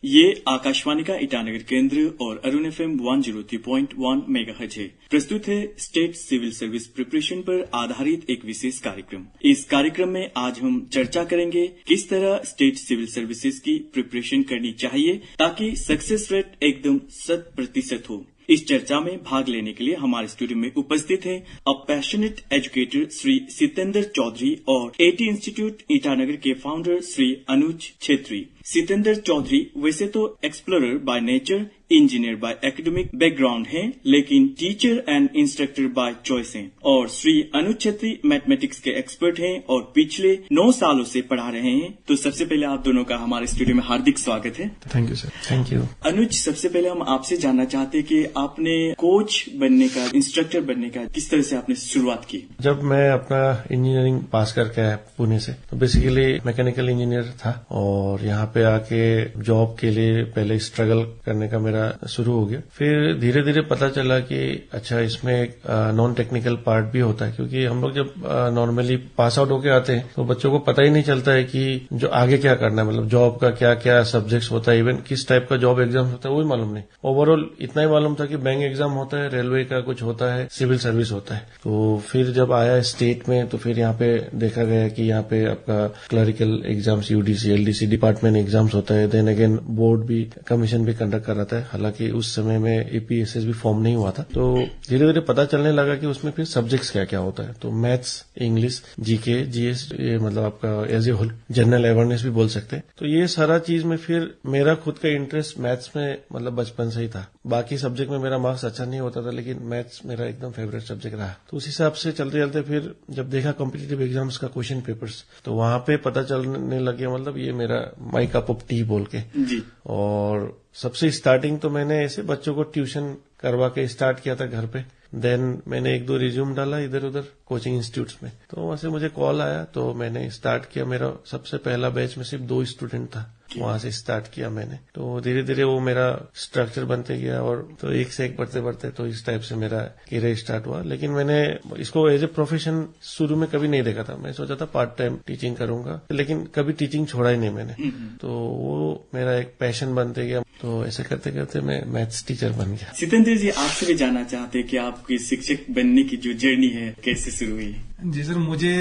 ये आकाशवाणी का ईटानगर केंद्र और अरुण FM 103.1 मेगाहर्ट्ज है। प्रस्तुत है स्टेट सिविल सर्विस प्रिपरेशन पर आधारित एक विशेष कार्यक्रम। इस कार्यक्रम में आज हम चर्चा करेंगे किस तरह स्टेट सिविल सर्विसेज की प्रिपरेशन करनी चाहिए ताकि सक्सेस रेट एकदम 100% हो। इस चर्चा में भाग लेने के लिए हमारे स्टूडियो में उपस्थित हैं a passionate educator Shri Sitendra Chaudhary और एटी इंस्टीट्यूट ईटानगर के फाउंडर श्री अनुज छेत्री। सितेंद्र चौधरी वैसे तो explorer by nature, engineer by academic background हैं, लेकिन teacher and instructor by choice हैं। और श्री अनुज छेत्री मैथमेटिक्स के एक्सपर्ट हैं और पिछले 9 सालों से पढ़ा रहे हैं। तो सबसे पहले आप दोनों का हमारे स्टूडियो में हार्दिक स्वागत है। Thank you sir. Thank you. Anuj, सबसे पहले हम आपसे जानना चाहते हैं कि आपने कोच बनने का, इंस्ट्रक्टर बनने का किस तरह से आपने शुरुआत की? जब मैं अपना इंजीनियरिंग पास करके आया पुणे से, तो बेसिकली मैकेनिकल इंजीनियर था और यहाँ पे आके जॉब के लिए पहले स्ट्रगल करने का मेरा शुरू हो गया। फिर धीरे धीरे पता चला कि अच्छा, इसमें एक नॉन टेक्निकल पार्ट भी होता है, क्योंकि हम लोग जब नॉर्मली पास आउट होके आते हैं तो बच्चों को पता ही नहीं चलता है कि जो आगे क्या करना है, मतलब जॉब का क्या क्या सब्जेक्ट्स होता है, इवन किस टाइप का जॉब एग्जाम होता है वो भी मालूम नहीं। ओवरऑल इतना ही मालूम था कि बैंक एग्जाम होता है, रेलवे का कुछ होता है, सिविल सर्विस होता है। तो फिर जब आया स्टेट में तो फिर यहाँ पे देखा गया कि यहाँ पे आपका clerical exams, UDC, LDC department exams होता है। देन अगेन बोर्ड भी, कमीशन भी कंडक्ट कराता है। हालांकि उस समय में एपीएसएस भी फॉर्म नहीं हुआ था। तो धीरे धीरे पता चलने लगा कि उसमें फिर सब्जेक्ट्स क्या क्या होता है। तो मैथ्स, इंग्लिश, जीके, जीएस, ये मतलब आपका as a whole general awareness भी बोल सकते हैं। तो ये सारा चीज में फिर मेरा खुद का इंटरेस्ट मैथ्स में मतलब बचपन से ही था। बाकी सब्जेक्ट में मेरा मार्क्स अच्छा नहीं होता था, लेकिन मैथ्स मेरा एकदम फेवरेट सब्जेक्ट रहा। तो उस हिसाब से चलते चलते फिर जब देखा कॉम्पिटिटिव एग्जाम्स का क्वेश्चन पेपर्स, तो वहां पे पता चलने लगे मतलब ये मेरा माई कप ऑफ टी बोल के जी। और सबसे स्टार्टिंग तो मैंने ऐसे बच्चों को ट्यूशन करवा के स्टार्ट किया था घर पे। देन मैंने 1-2 रिज्यूम डाला इधर उधर कोचिंग इंस्टीट्यूट्स में, तो वहां से मुझे कॉल आया तो मैंने स्टार्ट किया। मेरा सबसे पहला बैच में सिर्फ 2 स्टूडेंट था, वहां से स्टार्ट किया मैंने। तो धीरे धीरे वो मेरा स्ट्रक्चर बनते गया और तो एक से एक बढ़ते बढ़ते तो इस टाइप से मेरा करियर स्टार्ट हुआ। लेकिन मैंने इसको एज ए प्रोफेशन शुरू में कभी नहीं देखा था। मैं सोचा था पार्ट टाइम टीचिंग करूंगा, लेकिन कभी टीचिंग छोड़ा ही नहीं मैंने। तो वो मेरा एक पैशन बनते गया। तो ऐसे करते करते मैं मैथ्स टीचर बन गया। सितेंद्र जी, आपसे भी जानना चाहते हैं कि आपकी शिक्षक बनने की जो जर्नी है कैसे शुरू हुई? जी सर, मुझे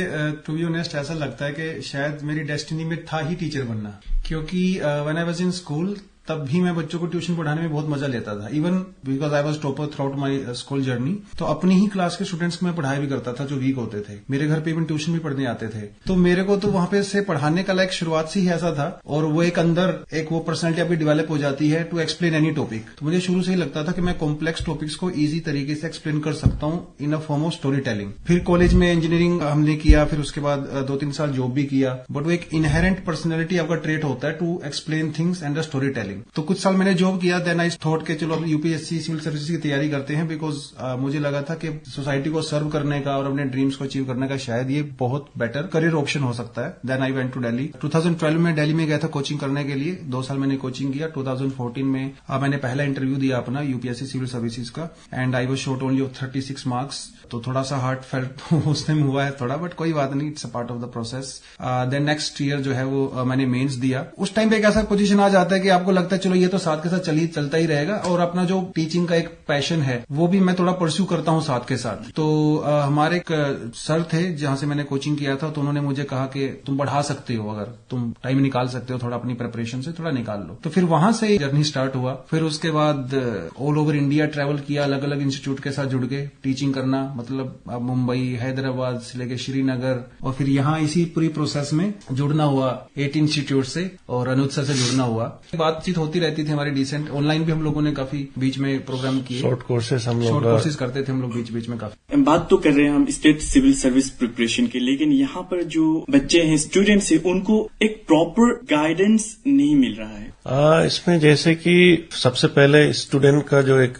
टू बी ऑनेस्ट ऐसा लगता है कि शायद मेरी डेस्टिनी में था ही टीचर बनना, क्योंकि when I was in school तब भी मैं बच्चों को ट्यूशन पढ़ाने में बहुत मजा लेता था। Even because I was topper through out my school journey, तो अपनी ही क्लास के स्टूडेंट्स को मैं पढ़ाया भी करता था जो वीक होते थे। मेरे घर पे इवन ट्यूशन भी पढ़ने आते थे। तो मेरे को तो वहां पे से पढ़ाने का लाइक शुरुआत से ही ऐसा था, और वो एक अंदर एक वो पर्सनैलिटी आपकी डेवलप हो जाती है टू एक्सप्लेन एनी टॉपिक। तो मुझे शुरू से ही लगता था कि मैं कॉम्प्लेक्स टॉपिक्स को ईजी तरीके से एक्सप्लेन कर सकता हूँ in a form of story telling. फिर कॉलेज में इंजीनियरिंग हमने किया, फिर उसके बाद 2-3 साल जॉब भी किया। बट वो एक इनहेरेंट पर्सनैलिटी आपका ट्रेट होता है to explain things and the story telling. तो कुछ साल मैंने जॉब किया। देन आई थॉट के चलो यूपीएससी सिविल सर्विसेज की तैयारी करते हैं, बिकॉज मुझे लगा था कि सोसाइटी को सर्व करने का और अपने ड्रीम्स को अचीव करने का शायद ये बहुत बेटर करियर ऑप्शन हो सकता है। Then I went to Delhi. 2012 में दिल्ली में गया था कोचिंग करने के लिए। 2 साल मैंने कोचिंग किया। 2014 में मैंने पहला इंटरव्यू दिया अपना यूपीएससी सिविल सर्विसेज का, and I was short only of 36 marks. तो थोड़ा सा हार्ट फेल्ट उस टाइम हुआ है थोड़ा, बट कोई बात नहीं, it's a part of the process. Then next year जो है वो मैंने मेंस दिया। उस टाइम पे एक ऐसा पोजीशन आ जाता है कि आपको लगता है चलो ये तो साथ के साथ चलता ही रहेगा, और अपना जो टीचिंग का एक पैशन है वो भी मैं थोड़ा परस्यू करता हूँ साथ के साथ। तो हमारे एक सर थे जहां से मैंने कोचिंग किया था, तो उन्होंने मुझे कहा कि तुम पढ़ा सकते हो, अगर तुम टाइम निकाल सकते हो थोड़ा अपनी प्रिपरेशन से थोड़ा निकाल लो। तो फिर वहां से जर्नी स्टार्ट हुआ। फिर उसके बाद ऑल ओवर इंडिया ट्रेवल किया, अलग अलग इंस्टीट्यूट के साथ जुड़ के टीचिंग करना, मतलब मुंबई, हैदराबाद से लेके श्रीनगर, और फिर यहाँ इसी पूरी प्रोसेस में जुड़ना हुआ 8 इंस्टीट्यूट से, और अनुज सर से जुड़ना हुआ। बातचीत होती रहती थी हमारी डिसेंट। ऑनलाइन भी हम लोगों ने काफी बीच में प्रोग्राम किए, शॉर्ट कोर्सेज करते थे हम लोग बीच में काफी। बात तो कर रहे हैं हम स्टेट सिविल सर्विस प्रिपरेशन की, लेकिन यहाँ पर जो बच्चे हैं, स्टूडेंट्स हैं, उनको एक प्रॉपर गाइडेंस नहीं मिल रहा है। इसमें जैसे कि सबसे पहले स्टूडेंट का जो एक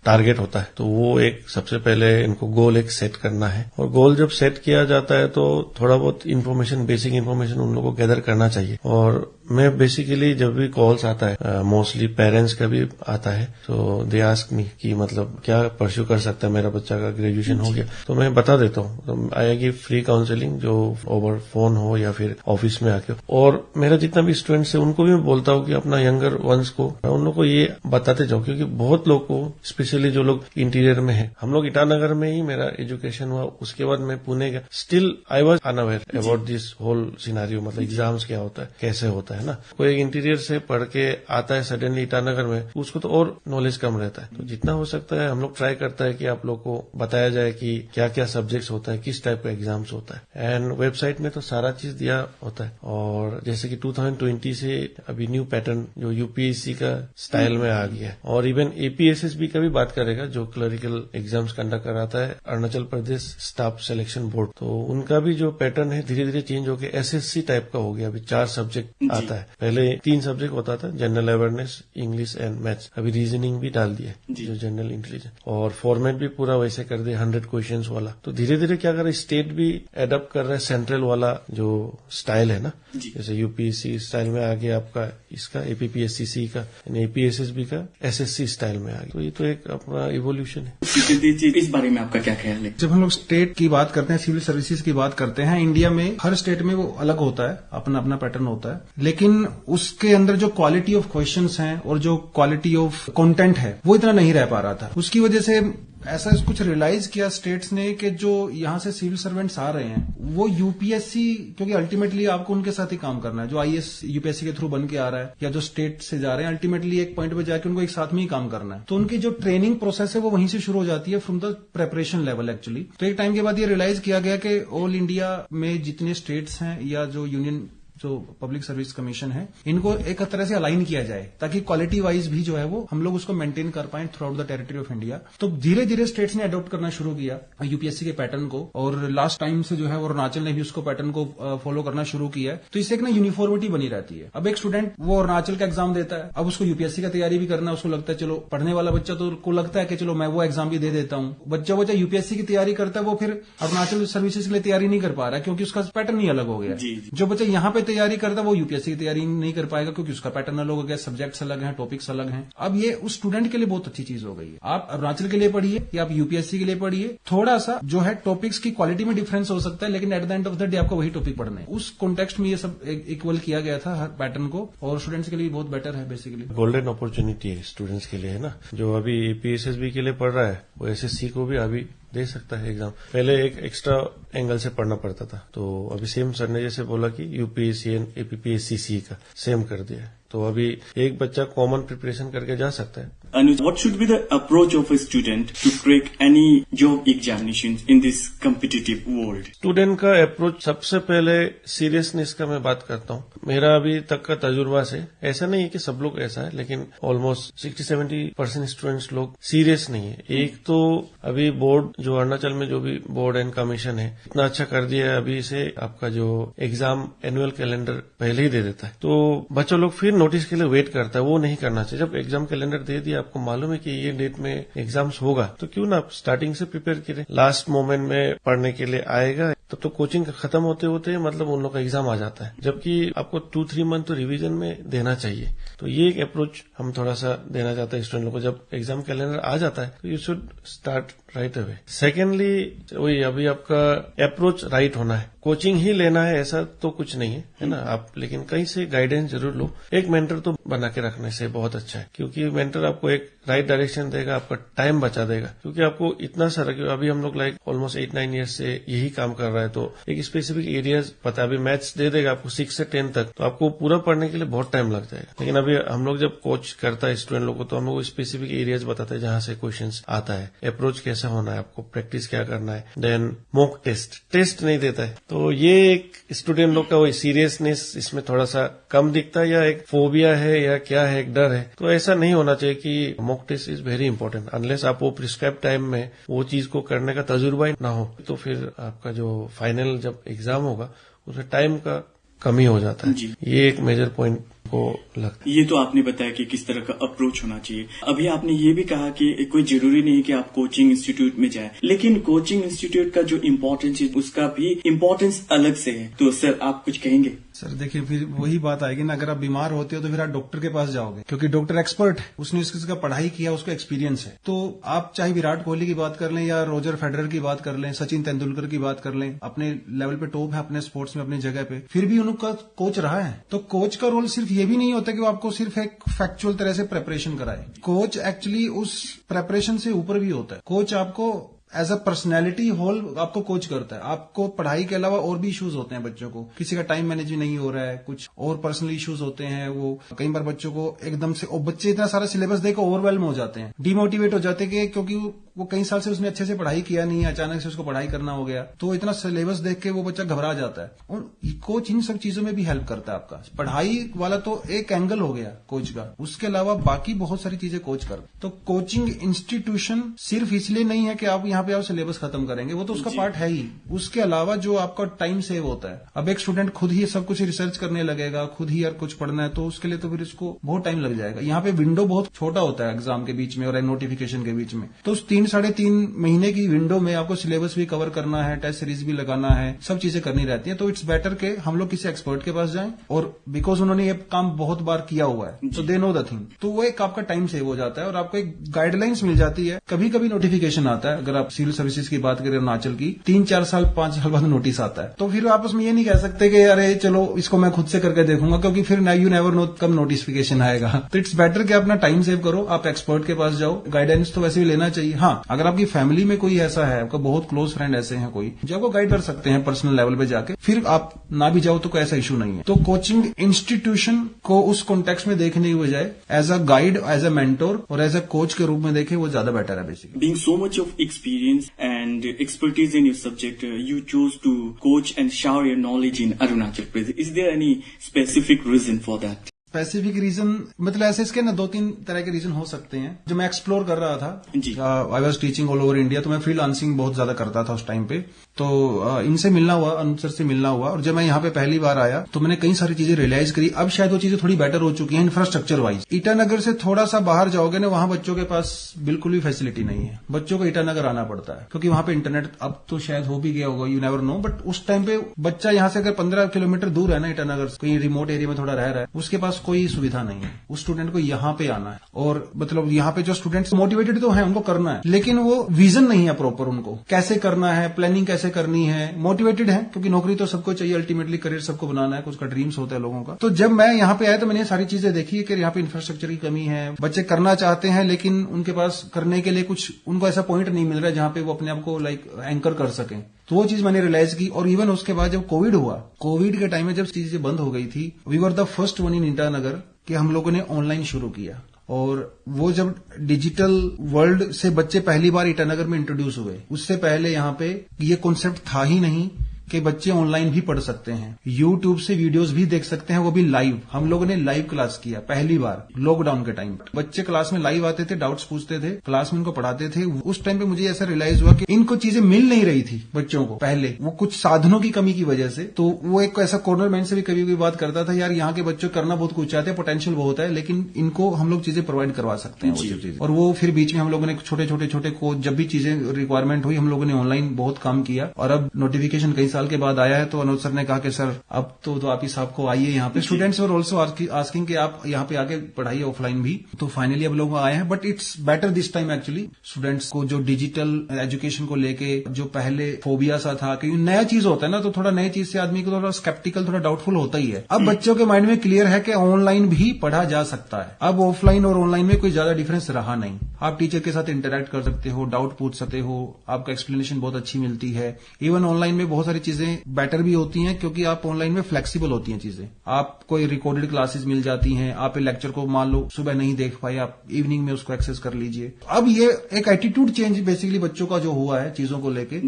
टारगेट होता है, तो वो एक सबसे पहले इनको गोल एक सेट करना है। और गोल जब सेट किया जाता है तो थोड़ा बहुत इन्फॉर्मेशन, बेसिक इन्फॉर्मेशन उन लोगों को गैदर करना चाहिए। और मैं बेसिकली जब भी कॉल्स आता है, मोस्टली पेरेंट्स का भी आता है, तो दे आस्क मी कि मतलब क्या परस्यू कर सकता है मेरा बच्चा का, ग्रेजुएशन हो गया, तो मैं बता देता हूँ। तो आएगी फ्री काउंसलिंग जो ओवर फोन हो या फिर ऑफिस में आके, और मेरा जितना भी स्टूडेंट्स है उनको भी मैं बोलता हूँ कि अपना यंगर वंस को उन लोग को ये बताते जाओ, क्योंकि बहुत लोग को, स्पेशली जो लोग इंटीरियर में है, हम लोग ईटानगर में ही मेरा एजुकेशन हुआ, उसके बाद मैं पुणे गया, still I was unaware about this whole scenario, मतलब एग्जाम्स क्या होता है, कैसे होता है ना। कोई इंटीरियर से पढ़ के आता है सडनली ईटानगर में, उसको तो और नॉलेज कम रहता है। तो जितना हो सकता है हम लोग ट्राई करता है कि आप लोग को बताया जाए कि क्या क्या सब्जेक्ट्स होता है, किस टाइप का एग्जाम्स होता है, एंड वेबसाइट में तो सारा चीज दिया होता है। और जैसे कि 2020 से अभी न्यू पैटर्न जो यूपीएससी का स्टाइल में आ गया है, और इवन एपीएसएसबी का भी बात करेगा जो क्लरिकल एग्जाम्स कंडक्ट कराता है Arunachal Pradesh staff selection board, तो उनका भी जो पैटर्न है धीरे धीरे चेंज होकर एसएससी टाइप का हो गया। अभी 4 सब्जेक्ट आता है, पहले 3 सब्जेक्ट होता था, general awareness, English and maths, अभी रीजनिंग भी डाल दिया जो जनरल इंटेलिजेंस, और फॉर्मेट भी पूरा वैसे कर दिया 100 क्वेश्चंस वाला। तो धीरे धीरे क्या कर रहा है, स्टेट भी एडप्ट कर रहा है सेंट्रल वाला जो स्टाइल है ना, जैसे यूपीएससी स्टाइल में आ गया आपका इसका एपीपीएससीसी का, एपीएसएसबी का एसएससी स्टाइल में आ गया। तो ये तो एक अपना इवोल्यूशन है। इस बारे में आपका क्या ख्याल है? जब हम लोग स्टेट की बात करते हैं, सिविल सर्विसेज की बात करते हैं, इंडिया में हर स्टेट में वो अलग होता है, अपना अपना पैटर्न होता है, लेकिन उसके अंदर जो क्वालिटी ऑफ क्वेश्चंस हैं और जो क्वालिटी ऑफ कंटेंट है वो इतना नहीं रह पा रहा था। उसकी वजह से ऐसा कुछ रियलाइज किया स्टेट्स ने कि जो यहाँ से सिविल सर्वेंट्स आ रहे हैं वो यूपीएससी, क्योंकि अल्टीमेटली आपको उनके साथ ही काम करना है, जो आईएएस यूपीएससी के थ्रू बन के आ रहा है या जो स्टेट से जा रहे हैं, अल्टीमेटली एक पॉइंट पे जाके उनको एक साथ में ही काम करना है। तो उनकी जो ट्रेनिंग प्रोसेस है वो वहीं से शुरू हो जाती है, from the preparation level actually. तो एक टाइम के बाद ये रियलाइज किया गया कि ऑल इंडिया में जितने स्टेट्स हैं या जो यूनियन जो पब्लिक सर्विस कमीशन है, इनको एक तरह से अलाइन किया जाए ताकि क्वालिटी वाइज भी जो है वो हम लोग उसको मेंटेन कर पाए through out the territory of India. तो धीरे धीरे स्टेट्स ने अडॉप्ट करना शुरू किया यूपीएससी के पैटर्न को, और लास्ट टाइम से जो है अरुणाचल ने भी उसको पैटर्न को फॉलो करना शुरू किया है। तो इससे एक ना यूनिफॉर्मिटी बनी रहती है। अब एक स्टूडेंट वो अरुणाचल का एग्जाम देता है, अब उसको यूपीएससी का तैयारी भी करना है, उसको लगता है चलो पढ़ने वाला बच्चा तो को लगता है कि चलो मैं वो एग्जाम भी दे देता हूँ। बच्चा यूपीएससी की तैयारी करता है, वो फिर अरुणाचल सर्विसेज के लिए तैयारी नहीं कर पा रहा है क्योंकि उसका पैटर्न ही अलग हो गया। जो बच्चा यहाँ पे तैयारी करता है वो यूपीएससी की तैयारी नहीं कर पाएगा क्योंकि उसका पैटर्न अलग हो गया, सब्जेक्ट्स अलग हैं, टॉपिक्स अलग हैं। अब ये उस स्टूडेंट के लिए बहुत अच्छी चीज हो गई है। आप अरुणाचल के लिए पढ़िए या आप यूपीएससी के लिए पढ़िए, थोड़ा सा जो है टॉपिक्स की क्वालिटी में डिफरेंस हो सकता है, लेकिन at the end of the day आपको वही टॉपिक पढ़ना है। उस कॉन्टेक्स्ट में ये सब इक्वल किया गया था हर पैटर्न को, और स्टूडेंट्स के लिए बहुत बेटर है। बेसिकली गोल्डन अपॉर्चुनिटी है स्टूडेंट्स के लिए, है ना। जो अभी एपीएसएसबी के लिए पढ़ रहा है वो एसएससी को भी अभी दे सकता है एग्जाम। पहले एक एक्स्ट्रा एंगल से पढ़ना पड़ता था, तो अभी सेम सर ने जैसे बोला कि यूपीएससी एंड एपीपीएससी का सेम कर दिया है, तो अभी एक बच्चा कॉमन प्रिपरेशन करके जा सकता है। Anuj, what should be the approach of a student to crack any job examinations in this competitive world? Student का अप्रोच सबसे पहले सीरियसनेस का मैं बात करता हूँ। मेरा अभी तक का तजुर्बा से ऐसा नहीं है कि सब लोग ऐसा है, लेकिन ऑलमोस्ट 60-70% स्टूडेंट्स लोग सीरियस नहीं है। एक तो अभी बोर्ड जो अरुणाचल में जो भी बोर्ड एंड कमीशन है इतना अच्छा कर दिया है, अभी से आपका जो एग्जाम एनुअल कैलेंडर पहले ही दे देता है, तो बच्चों लोग फिर नोटिस के लिए वेट करता है। वो नहीं करना चाहिए। जब एग्जाम कैलेंडर दे दिया, आपको मालूम है कि ये डेट में एग्जाम्स होगा, तो क्यों ना आप स्टार्टिंग से प्रिपेयर करें। लास्ट मोमेंट में पढ़ने के लिए आएगा तब तो कोचिंग खत्म होते होते मतलब उन लोग का एग्जाम आ जाता है, जबकि आपको 2-3 मंथ तो रिवीजन में देना चाहिए। तो ये एक अप्रोच हम थोड़ा सा देना चाहते हैं स्टूडेंट लोग को। जब एग्जाम कैलेंडर आ जाता है तो you should start right away. Secondly वही अभी आपका अप्रोच राइट होना है। कोचिंग ही लेना है ऐसा तो कुछ नहीं है ना आप, लेकिन कहीं से गाइडेंस जरूर लो। एक मेंटर तो बना के रखने से बहुत अच्छा है, क्योंकि मेंटर आपको एक राइट डायरेक्शन देगा, आपका टाइम बचा देगा। क्योंकि आपको इतना सारा, अभी हम लोग लाइक ऑलमोस्ट 8-9 ईयर्स से यही काम कर रहा है, तो एक स्पेसिफिक एरियाज पता, अभी मैथ्स दे देगा आपको 6 से 10 तक, तो आपको पूरा पढ़ने के लिए बहुत टाइम लग जाएगा। लेकिन अभी हम लोग जब कोच करता है स्टूडेंट लोग को, तो हम लोग स्पेसिफिक एरियाज बताते हैं जहां से क्वेश्चन आता है, अप्रोच कैसा होना है, आपको प्रैक्टिस क्या करना है, देन मॉक टेस्ट नहीं देता है। तो ये एक स्टूडेंट लोग का वही सीरियसनेस इसमें थोड़ा सा कम दिखता है, या एक फोबिया है या क्या है, एक डर है। तो ऐसा नहीं होना चाहिए कि mock test is very important. Unless आप वो प्रिस्क्राइब टाइम में वो चीज को करने का तजुर्बा ही ना हो, तो फिर आपका जो फाइनल जब एग्जाम होगा उसमें टाइम का कमी हो जाता है। ये एक मेजर पॉइंट को लगता है। ये तो आपने बताया कि किस तरह का अप्रोच होना चाहिए। अभी आपने ये भी कहा कि कोई जरूरी नहीं कि आप कोचिंग इंस्टीट्यूट में जाएं, लेकिन कोचिंग इंस्टीट्यूट का जो इम्पोर्टेंस है उसका भी इम्पोर्टेंस अलग से है। तो सर आप कुछ कहेंगे? सर देखिए, फिर वही बात आएगी ना, अगर आप बीमार होते हो तो फिर आप डॉक्टर के पास जाओगे, क्योंकि डॉक्टर एक्सपर्ट है, उसने इसका पढ़ाई किया, उसको एक्सपीरियंस है। तो आप चाहे विराट कोहली की बात कर लें या रोजर फेडरर की बात कर लें, सचिन तेंदुलकर की बात कर लें, अपने लेवल पे टॉप है अपने स्पोर्ट्स में अपनी जगह पे, फिर भी उनका कोच रहा है। तो कोच का रोल सिर्फ ये भी नहीं होता कि वो आपको सिर्फ एक फैक्चुअल तरह से प्रेपरेशन कराए। कोच एक्चुअली उस प्रेपरेशन से ऊपर भी होता है। कोच आपको एज अ पर्सनैलिटी होल आपको कोच करता है। आपको पढ़ाई के अलावा और भी इश्यूज होते हैं बच्चों को, किसी का टाइम मैनेजमेंट नहीं हो रहा है, कुछ और पर्सनल इश्यूज होते हैं, वो कई बार बच्चों को एकदम से, और बच्चे इतना सारा सिलेबस देकर ओवरवेल्म हो जाते हैं, डिमोटिवेट हो जाते हैं, क्योंकि वो कई साल से उसने अच्छे से पढ़ाई किया नहीं है, अचानक से उसको पढ़ाई करना हो गया, तो इतना सिलेबस देख के वो बच्चा घबरा जाता है। और कोच इन सब चीजों में भी हेल्प करता है आपका। पढ़ाई वाला तो एक एंगल हो गया कोच का, उसके अलावा बाकी बहुत सारी चीजें कोच कर। तो कोचिंग इंस्टीट्यूशन सिर्फ इसलिए नहीं है कि आप यहाँ पे आप सिलेबस खत्म करेंगे, वो तो उसका पार्ट है ही। उसके अलावा जो आपका टाइम सेव होता है, अब एक स्टूडेंट खुद ही सब कुछ रिसर्च करने लगेगा, खुद ही यार कुछ पढ़ना है, तो उसके लिए तो फिर इसको बहुत टाइम लग जाएगा। यहाँ पे विंडो बहुत छोटा होता है एग्जाम के बीच में और नोटिफिकेशन के बीच में, तो उस 3-3.5 महीने की विंडो में आपको सिलेबस भी कवर करना है, टेस्ट सीरीज भी लगाना है, सब चीजें करनी रहती है। तो इट्स बेटर के हम लोग किसी एक्सपर्ट के पास जाएं, और बिकॉज उन्होंने ये काम बहुत बार किया हुआ है, तो दे नो द थिंग, तो वो एक आपका टाइम सेव हो जाता है और आपको एक गाइडलाइंस मिल जाती है। कभी कभी नोटिफिकेशन आता है, अगर आप सिविल सर्विसेज की बात करें अरुणाचल की, 3-4 साल 5 साल बाद नोटिस आता है, तो फिर आप उसमें ये नहीं कह सकते कि अरे चलो इसको मैं खुद से करके देखूंगा, क्योंकि फिर यू नेवर नो कब नोटिफिकेशन आएगा। तो इट्स बेटर कि अपना टाइम सेव करो, आप एक्सपर्ट के पास जाओ। गाइडेंस तो वैसे भी लेना चाहिए। हाँ, अगर आपकी फैमिली में कोई ऐसा है, आपका बहुत क्लोज फ्रेंड ऐसे हैं कोई जो आपको गाइड कर सकते हैं पर्सनल लेवल पे जाके, फिर आप ना भी जाओ तो कोई ऐसा इशू नहीं है। तो कोचिंग इंस्टीट्यूशन को उस कॉन्टेक्स्ट में देखने की बजाय as a guide, as a mentor और एज अ कोच के रूप में देखें, वो ज्यादा बेटर है basically. Being so much of experience and expertise in your subject, you chose to coach and share your knowledge in Arunachal Pradesh. Is there any specific reason for that? Specific reason मतलब ऐसे इसके ना 2-3 तरह के reason हो सकते हैं। जो मैं एक्सप्लोर कर रहा था, I was teaching all over India, तो मैं फ्रीलांसिंग बहुत ज्यादा करता था उस टाइम पे। तो इनसे मिलना हुआ, अनुज सर से मिलना हुआ, और जब मैं यहाँ पे पहली बार आया तो मैंने कई सारी चीजें रियलाइज करी। अब शायद वो चीजें थोड़ी बेटर हो चुकी हैं इंफ्रास्ट्रक्चर वाइज। ईटानगर से थोड़ा सा बाहर जाओगे ना, वहां बच्चों के पास बिल्कुल भी फैसिलिटी नहीं है। बच्चों को ईटानगर आना पड़ता है, क्योंकि वहां पे इंटरनेट अब तो शायद हो भी गया होगा, यू नेवर नो, बट उस टाइम पे बच्चा यहाँ से अगर 15 किलोमीटर दूर है ना ईटानगर, कहीं रिमोट एरिया में थोड़ा रह रहा है, उसके पास कोई सुविधा नहीं है। उस स्टूडेंट को यहाँ पे आना है, और मतलब यहाँ पे जो स्टूडेंट्स मोटिवेटेड तो है, उनको करना है, लेकिन वो विजन नहीं है प्रॉपर, उनको कैसे करना है, प्लानिंग कैसे करनी है। मोटिवेटेड है क्योंकि नौकरी तो सबको चाहिए, अल्टीमेटली करियर सबको बनाना है, कुछ का ड्रीम्स होता है लोगों का। तो जब मैं यहाँ पे आया तो मैंने ये सारी चीजें देखी कि यहाँ पे इंफ्रास्ट्रक्चर की कमी है, बच्चे करना चाहते हैं लेकिन उनके पास करने के लिए कुछ उनको ऐसा पॉइंट नहीं मिल रहा है जहां पे वो अपने आप को लाइक एंकर कर सकें। तो वो चीज मैंने रियलाइज की। और इवन उसके बाद जब कोविड हुआ, कोविड के टाइम में जब चीजें बंद हो गई थी, we were the first one in Itanagar कि हम लोगों ने ऑनलाइन शुरू किया। और वो जब डिजिटल वर्ल्ड से बच्चे पहली बार ईटानगर में इंट्रोड्यूस हुए, उससे पहले यहाँ पे ये कॉन्सेप्ट था ही नहीं कि बच्चे ऑनलाइन भी पढ़ सकते हैं, यूट्यूब से वीडियोस भी देख सकते हैं, वो भी लाइव। हम लोगों ने लाइव क्लास किया पहली बार लॉकडाउन के टाइम। बच्चे क्लास में लाइव आते थे, डाउट्स पूछते थे, क्लास में उनको पढ़ाते थे। उस टाइम पे मुझे ऐसा रियलाइज हुआ कि इनको चीजें मिल नहीं रही थी बच्चों को पहले, वो कुछ साधनों की कमी की वजह से। तो वो एक ऐसा कॉर्नर मैन से भी कभी कभी बात करता था, यार यहाँ के बच्चों करना बहुत कुछ चाहते हैं, पोटेंशियल बहुत है, लेकिन इनको हम लोग चीजें प्रोवाइड करवा सकते हैं वो चीजें। और वो फिर बीच में हम लोगों ने छोटे छोटे कोच, जब भी चीजें रिक्वायरमेंट हुई, हम लोगों ने ऑनलाइन बहुत काम किया। और अब नोटिफिकेशन कई साल के बाद आया है, तो अनुज सर ने कहा कि सर अब तो आप ही साहब को आइए यहाँ पे। स्टूडेंट्स वर ऑल्सो आस्किंग कि आप यहाँ पे आके पढ़ाइए ऑफलाइन भी। तो फाइनली अब लोग आए हैं, but it's better this time actually. Students को जो डिजिटल एजुकेशन को लेके जो पहले फोबिया सा था, क्योंकि नया चीज होता है ना, तो थोड़ा नई चीज से आदमी को थोड़ा स्केप्टिकल, थोड़ा डाउटफुल होता ही है। अब बच्चों के माइंड में क्लियर है कि ऑनलाइन भी पढ़ा जा सकता है। अब ऑफलाइन और ऑनलाइन में कोई ज्यादा डिफरेंस रहा नहीं। आप टीचर के साथ इंटरेक्ट कर सकते हो, डाउट पूछ सकते हो, आपका एक्सप्लेनेशन बहुत अच्छी मिलती है। इवन ऑनलाइन में बहुत सारी चीजें बेटर भी होती हैं, क्योंकि आप ऑनलाइन में फ्लेक्सिबल होती हैं चीजें। आप कोई रिकॉर्डेड क्लासेस मिल जाती हैं, आप लेक्चर को मान लो सुबह नहीं देख पाए, आप इवनिंग में उसको एक्सेस कर लीजिए। अब ये एक एटीट्यूड चेंज बेसिकली बच्चों का जो हुआ है चीजों को लेके,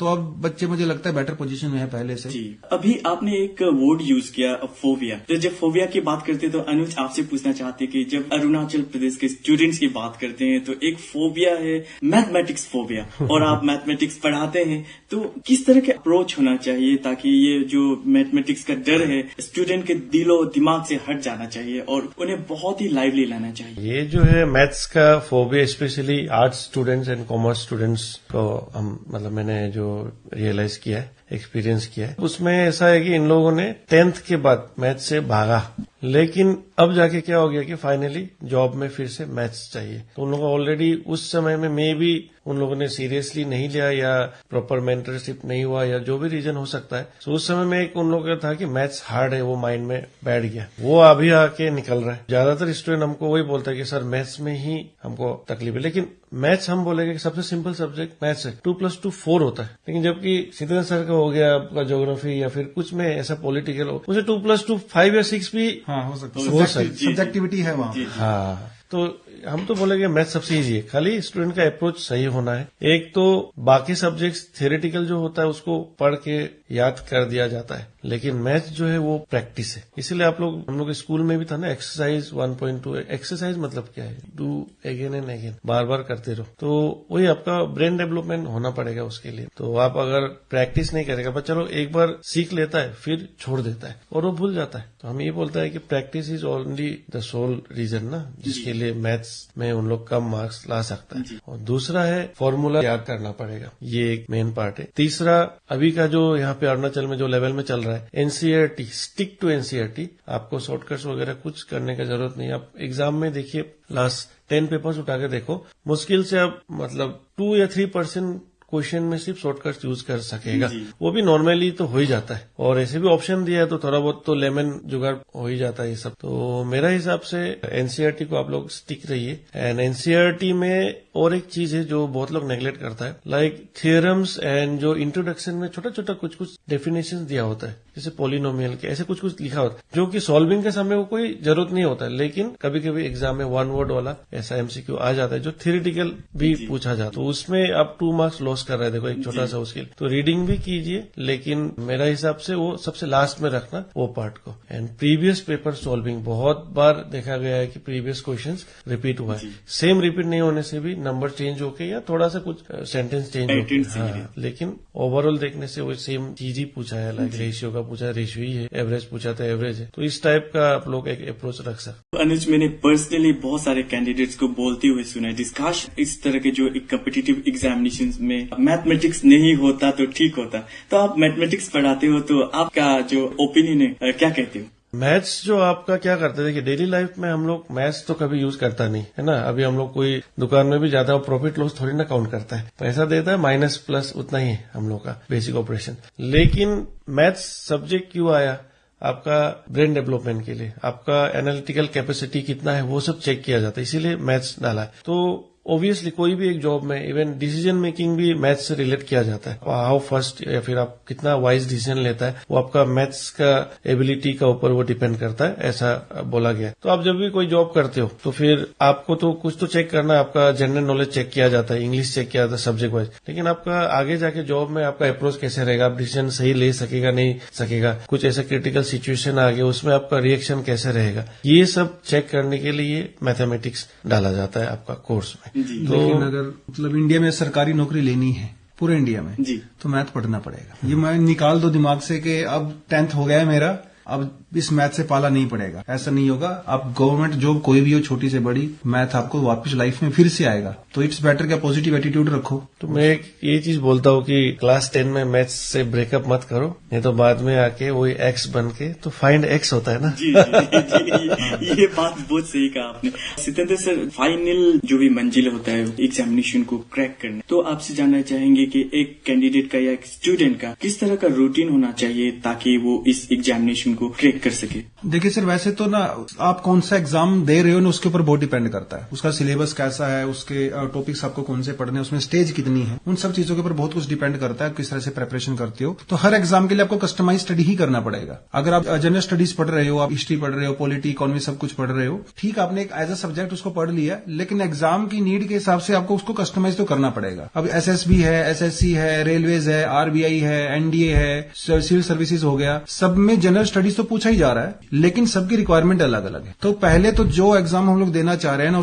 तो अब बच्चे मुझे लगता है बेटर पोजीशन में है पहले से। जी, अभी आपने एक वर्ड यूज किया फोबिया। तो जब फोबिया की बात करते हैं तो अनुज आपसे पूछना चाहते हैं कि जब अरुणाचल प्रदेश के स्टूडेंट्स की बात करते हैं तो एक फोबिया है मैथमेटिक्स फोबिया, और आप मैथमेटिक्स पढ़ाते हैं, तो किस तरह के अप्रोच होना चाहिए ताकि ये जो मैथमेटिक्स का डर है स्टूडेंट के दिलो दिमाग से हट जाना चाहिए और उन्हें बहुत ही लाइवली लाना चाहिए? ये जो है मैथ्स का phobia, specially arts students and commerce students को हम मतलब मैंने जो जो रियलाइज किया है, एक्सपीरियंस किया है, उसमें ऐसा है कि इन लोगों ने 10th के बाद मैथ से भागा, लेकिन अब जाके क्या हो गया कि फाइनली जॉब में फिर से मैथ्स चाहिए। तो उन लोगों को ऑलरेडी उस समय में मे भी उन लोगों ने सीरियसली नहीं लिया या प्रॉपर मेंटरशिप नहीं हुआ या जो भी रीजन हो सकता है। तो उस समय में एक उन लोगों का था कि मैथ्स हार्ड है, वो माइंड में बैठ गया, वो अभी आके निकल रहा है। ज्यादातर स्टूडेंट हमको वही बोलता है कि सर मैथ्स में ही हमको तकलीफ है, लेकिन मैथ्स हम बोलेंगे कि सबसे सिंपल सब्जेक्ट मैथ्स है, 2+2 4 होता है। लेकिन जबकि सिद्धेंद्र सर का हो गया आपका ज्योग्राफी या फिर कुछ में ऐसा पॉलिटिकल हो, उसे 2+2 5 या 6 भी हो सकता है, सब्जेक्टिविटी है वहाँ। हाँ, तो हम तो बोलेंगे मैथ सबसे इजी है, खाली स्टूडेंट का अप्रोच सही होना है। एक तो बाकी सब्जेक्ट्स थियोरेटिकल जो होता है उसको पढ़ के याद कर दिया जाता है, लेकिन मैथ जो है वो प्रैक्टिस है। इसीलिए हम लोग स्कूल में भी था ना एक्सरसाइज 1.2। एक्सरसाइज मतलब क्या है, डू अगेन एंड अगेन, बार बार करते रहो। तो वही आपका ब्रेन डेवलपमेंट होना पड़ेगा उसके लिए। तो आप अगर प्रैक्टिस नहीं करेगा, बस चलो एक बार सीख लेता है फिर छोड़ देता है और वो भूल जाता है। तो हम ये बोलता है कि practice is only the sole reason ना, जिसके लिए मैथ्स में उन लोग कम मार्क्स ला सकता है। और दूसरा है फॉर्मूला याद करना पड़ेगा, ये एक मेन पार्ट है। तीसरा, अभी का जो यहाँ पे अरुणाचल में जो लेवल में चल रहा है एनसीईआरटी, स्टिक टू एनसीईआरटी। आपको शॉर्टकट्स वगैरह कुछ करने की जरूरत नहीं। आप एग्जाम में देखिए लास्ट 10 पेपर्स उठा के देखो, मुश्किल से आप मतलब 2 या 3% क्वेश्चन में सिर्फ शॉर्टकट्स यूज कर सकेगा, वो भी नॉर्मली तो हो ही जाता है। और ऐसे भी ऑप्शन दिया है तो थोड़ा बहुत तो लेमन जुगाड़ हो ही जाता है ये सब। तो मेरा हिसाब से एनसीईआरटी को आप लोग स्टिक रहिए। एंड एनसीईआरटी में और एक चीज है जो बहुत लोग नेग्लेक्ट करता है, लाइक थियरम्स एंड जो इंट्रोडक्शन में छोटा छोटा कुछ कुछ डेफिनेशन दिया होता है, जैसे पॉलिनोमियल के ऐसे कुछ कुछ लिखा होता है, जो कि सॉल्विंग के समय वो कोई जरूरत नहीं होता है, लेकिन कभी कभी एग्जाम में 1 वर्ड वाला ऐसा एमसीक्यू आ जाता है जो थियोरेटिकल भी पूछा जाता है। तो उसमें आप 2 मार्क्स लॉस कर रहे हैं। देखो एक छोटा सा उसके लिए तो रीडिंग भी कीजिए, लेकिन मेरा हिसाब से वो सबसे लास्ट में रखना वो पार्ट को। एंड प्रीवियस पेपर सॉल्विंग, बहुत बार देखा गया है कि प्रीवियस क्वेश्चंस रिपीट हुआ है। सेम रिपीट नहीं होने से भी नंबर चेंज होके या थोड़ा सा कुछ सेंटेंस चेंज होके, लेकिन ओवरऑल देखने से वो सेम चीज ही पूछा है। लाइक रेशियो का पूछा है, रेशियो ही है, एवरेज पूछा तो एवरेज है। तो इस टाइप का आप लोग एक अप्रोच रख सकते। अनुज, मैंने पर्सनली बहुत सारे कैंडिडेट्स को बोलते हुए सुना है, डिस्कस इस तरह के जो कॉम्पिटिटिव एग्जामिनेशन में मैथमेटिक्स नहीं होता तो ठीक होता। तो आप मैथमेटिक्स पढ़ाते हो, तो आपका जो ओपिनियन है क्या कहते हो? मैथ्स जो आपका क्या करते हैं, देखिए डेली लाइफ में हम लोग मैथ्स तो कभी यूज करता नहीं है ना। अभी हम लोग कोई दुकान में भी जाता है, प्रॉफिट लॉस थोड़ी ना काउंट करता है, पैसा देता है माइनस प्लस, उतना ही है हम लोग का बेसिक ऑपरेशन। लेकिन मैथ्स सब्जेक्ट क्यों आया? आपका ब्रेन डेवलपमेंट के लिए, आपका एनालिटिकल कैपेसिटी कितना है वो सब चेक किया जाता है, इसीलिए मैथ्स डाला है। तो ऑब्वियसली कोई भी एक जॉब में इवन डिसीजन मेकिंग भी मैथ्स से रिलेट किया जाता है। हाउ फर्स्ट या फिर आप कितना वाइज डिसीजन लेता है वो आपका मैथ्स का एबिलिटी का ऊपर वो डिपेंड करता है, ऐसा बोला गया। तो आप जब भी कोई जॉब करते हो तो फिर आपको तो कुछ तो चेक करना है, आपका जनरल नॉलेज चेक किया जाता है, इंग्लिश चेक किया जाता है सब्जेक्ट वाइज, लेकिन आपका आगे जाके जॉब में आपका अप्रोच कैसे रहेगा, आप डिसीजन सही ले सकेगा नहीं सकेगा, कुछ ऐसा क्रिटिकल सिचुएशन आ गया उसमें आपका रिएक्शन कैसे रहेगा, ये सब चेक करने के लिए मैथमेटिक्स डाला जाता है आपका कोर्स में। लेकिन अगर मतलब इंडिया में सरकारी नौकरी लेनी है पूरे इंडिया में तो मैथ पढ़ना पड़ेगा। ये मैं निकाल दो दिमाग से कि अब 10th हो गया है मेरा, अब इस मैथ से पाला नहीं पड़ेगा, ऐसा नहीं होगा। आप गवर्नमेंट जॉब कोई भी हो, छोटी से बड़ी, मैथ आपको वापस लाइफ में फिर से आएगा। तो इट्स बेटर क्या पॉजिटिव एटीट्यूड रखो। तो मैं ये चीज बोलता हूँ कि क्लास 10 में मैथ्स से ब्रेकअप मत करो, नहीं तो बाद में आके वही एक्स बन के तो फाइंड एक्स होता है ना। जी, ये बात बहुत सही कहा आपने। सितेंद्र सर, फाइनल जो भी मंजिल होता है एग्जामिनेशन को क्रैक करने, तो आपसे जानना चाहेंगे कि एक कैंडिडेट का या एक स्टूडेंट का किस तरह का रूटीन होना चाहिए ताकि वो इस एग्जामिनेशन को क्रैक कर सके? देखिए सर, वैसे तो ना आप कौन सा एग्जाम दे रहे हो ना उसके ऊपर बहुत डिपेंड करता है। उसका सिलेबस कैसा है, उसके टॉपिक्स आपको कौन से पढ़ने, उसमें स्टेज कितनी है, उन सब चीजों के ऊपर बहुत कुछ डिपेंड करता है किस तरह से प्रिपरेशन करते हो। तो हर एग्जाम के लिए आपको कस्टमाइज स्टडी ही करना पड़ेगा। अगर आप जनरल स्टडीज पढ़ रहे हो, आप हिस्ट्री पढ़ रहे हो, पॉलिटी, इकोनॉमी सब कुछ पढ़ रहे हो, ठीक, आपने एक एज अ सब्जेक्ट उसको पढ़ लिया, लेकिन एग्जाम की नीड के हिसाब से आपको उसको कस्टमाइज तो करना पड़ेगा। अब एसएसबी है, एसएससी है, रेलवेज है, आरबीआई है, एनडीए है, सिविल सर्विसेज हो गया, सब में जनरल स्टडीज तो पूछा ही जा रहा है, लेकिन सबकी रिक्वायरमेंट अलग अलग है। तो पहले तो जो एग्जाम हम लोग देना चाह रहे हैं ना,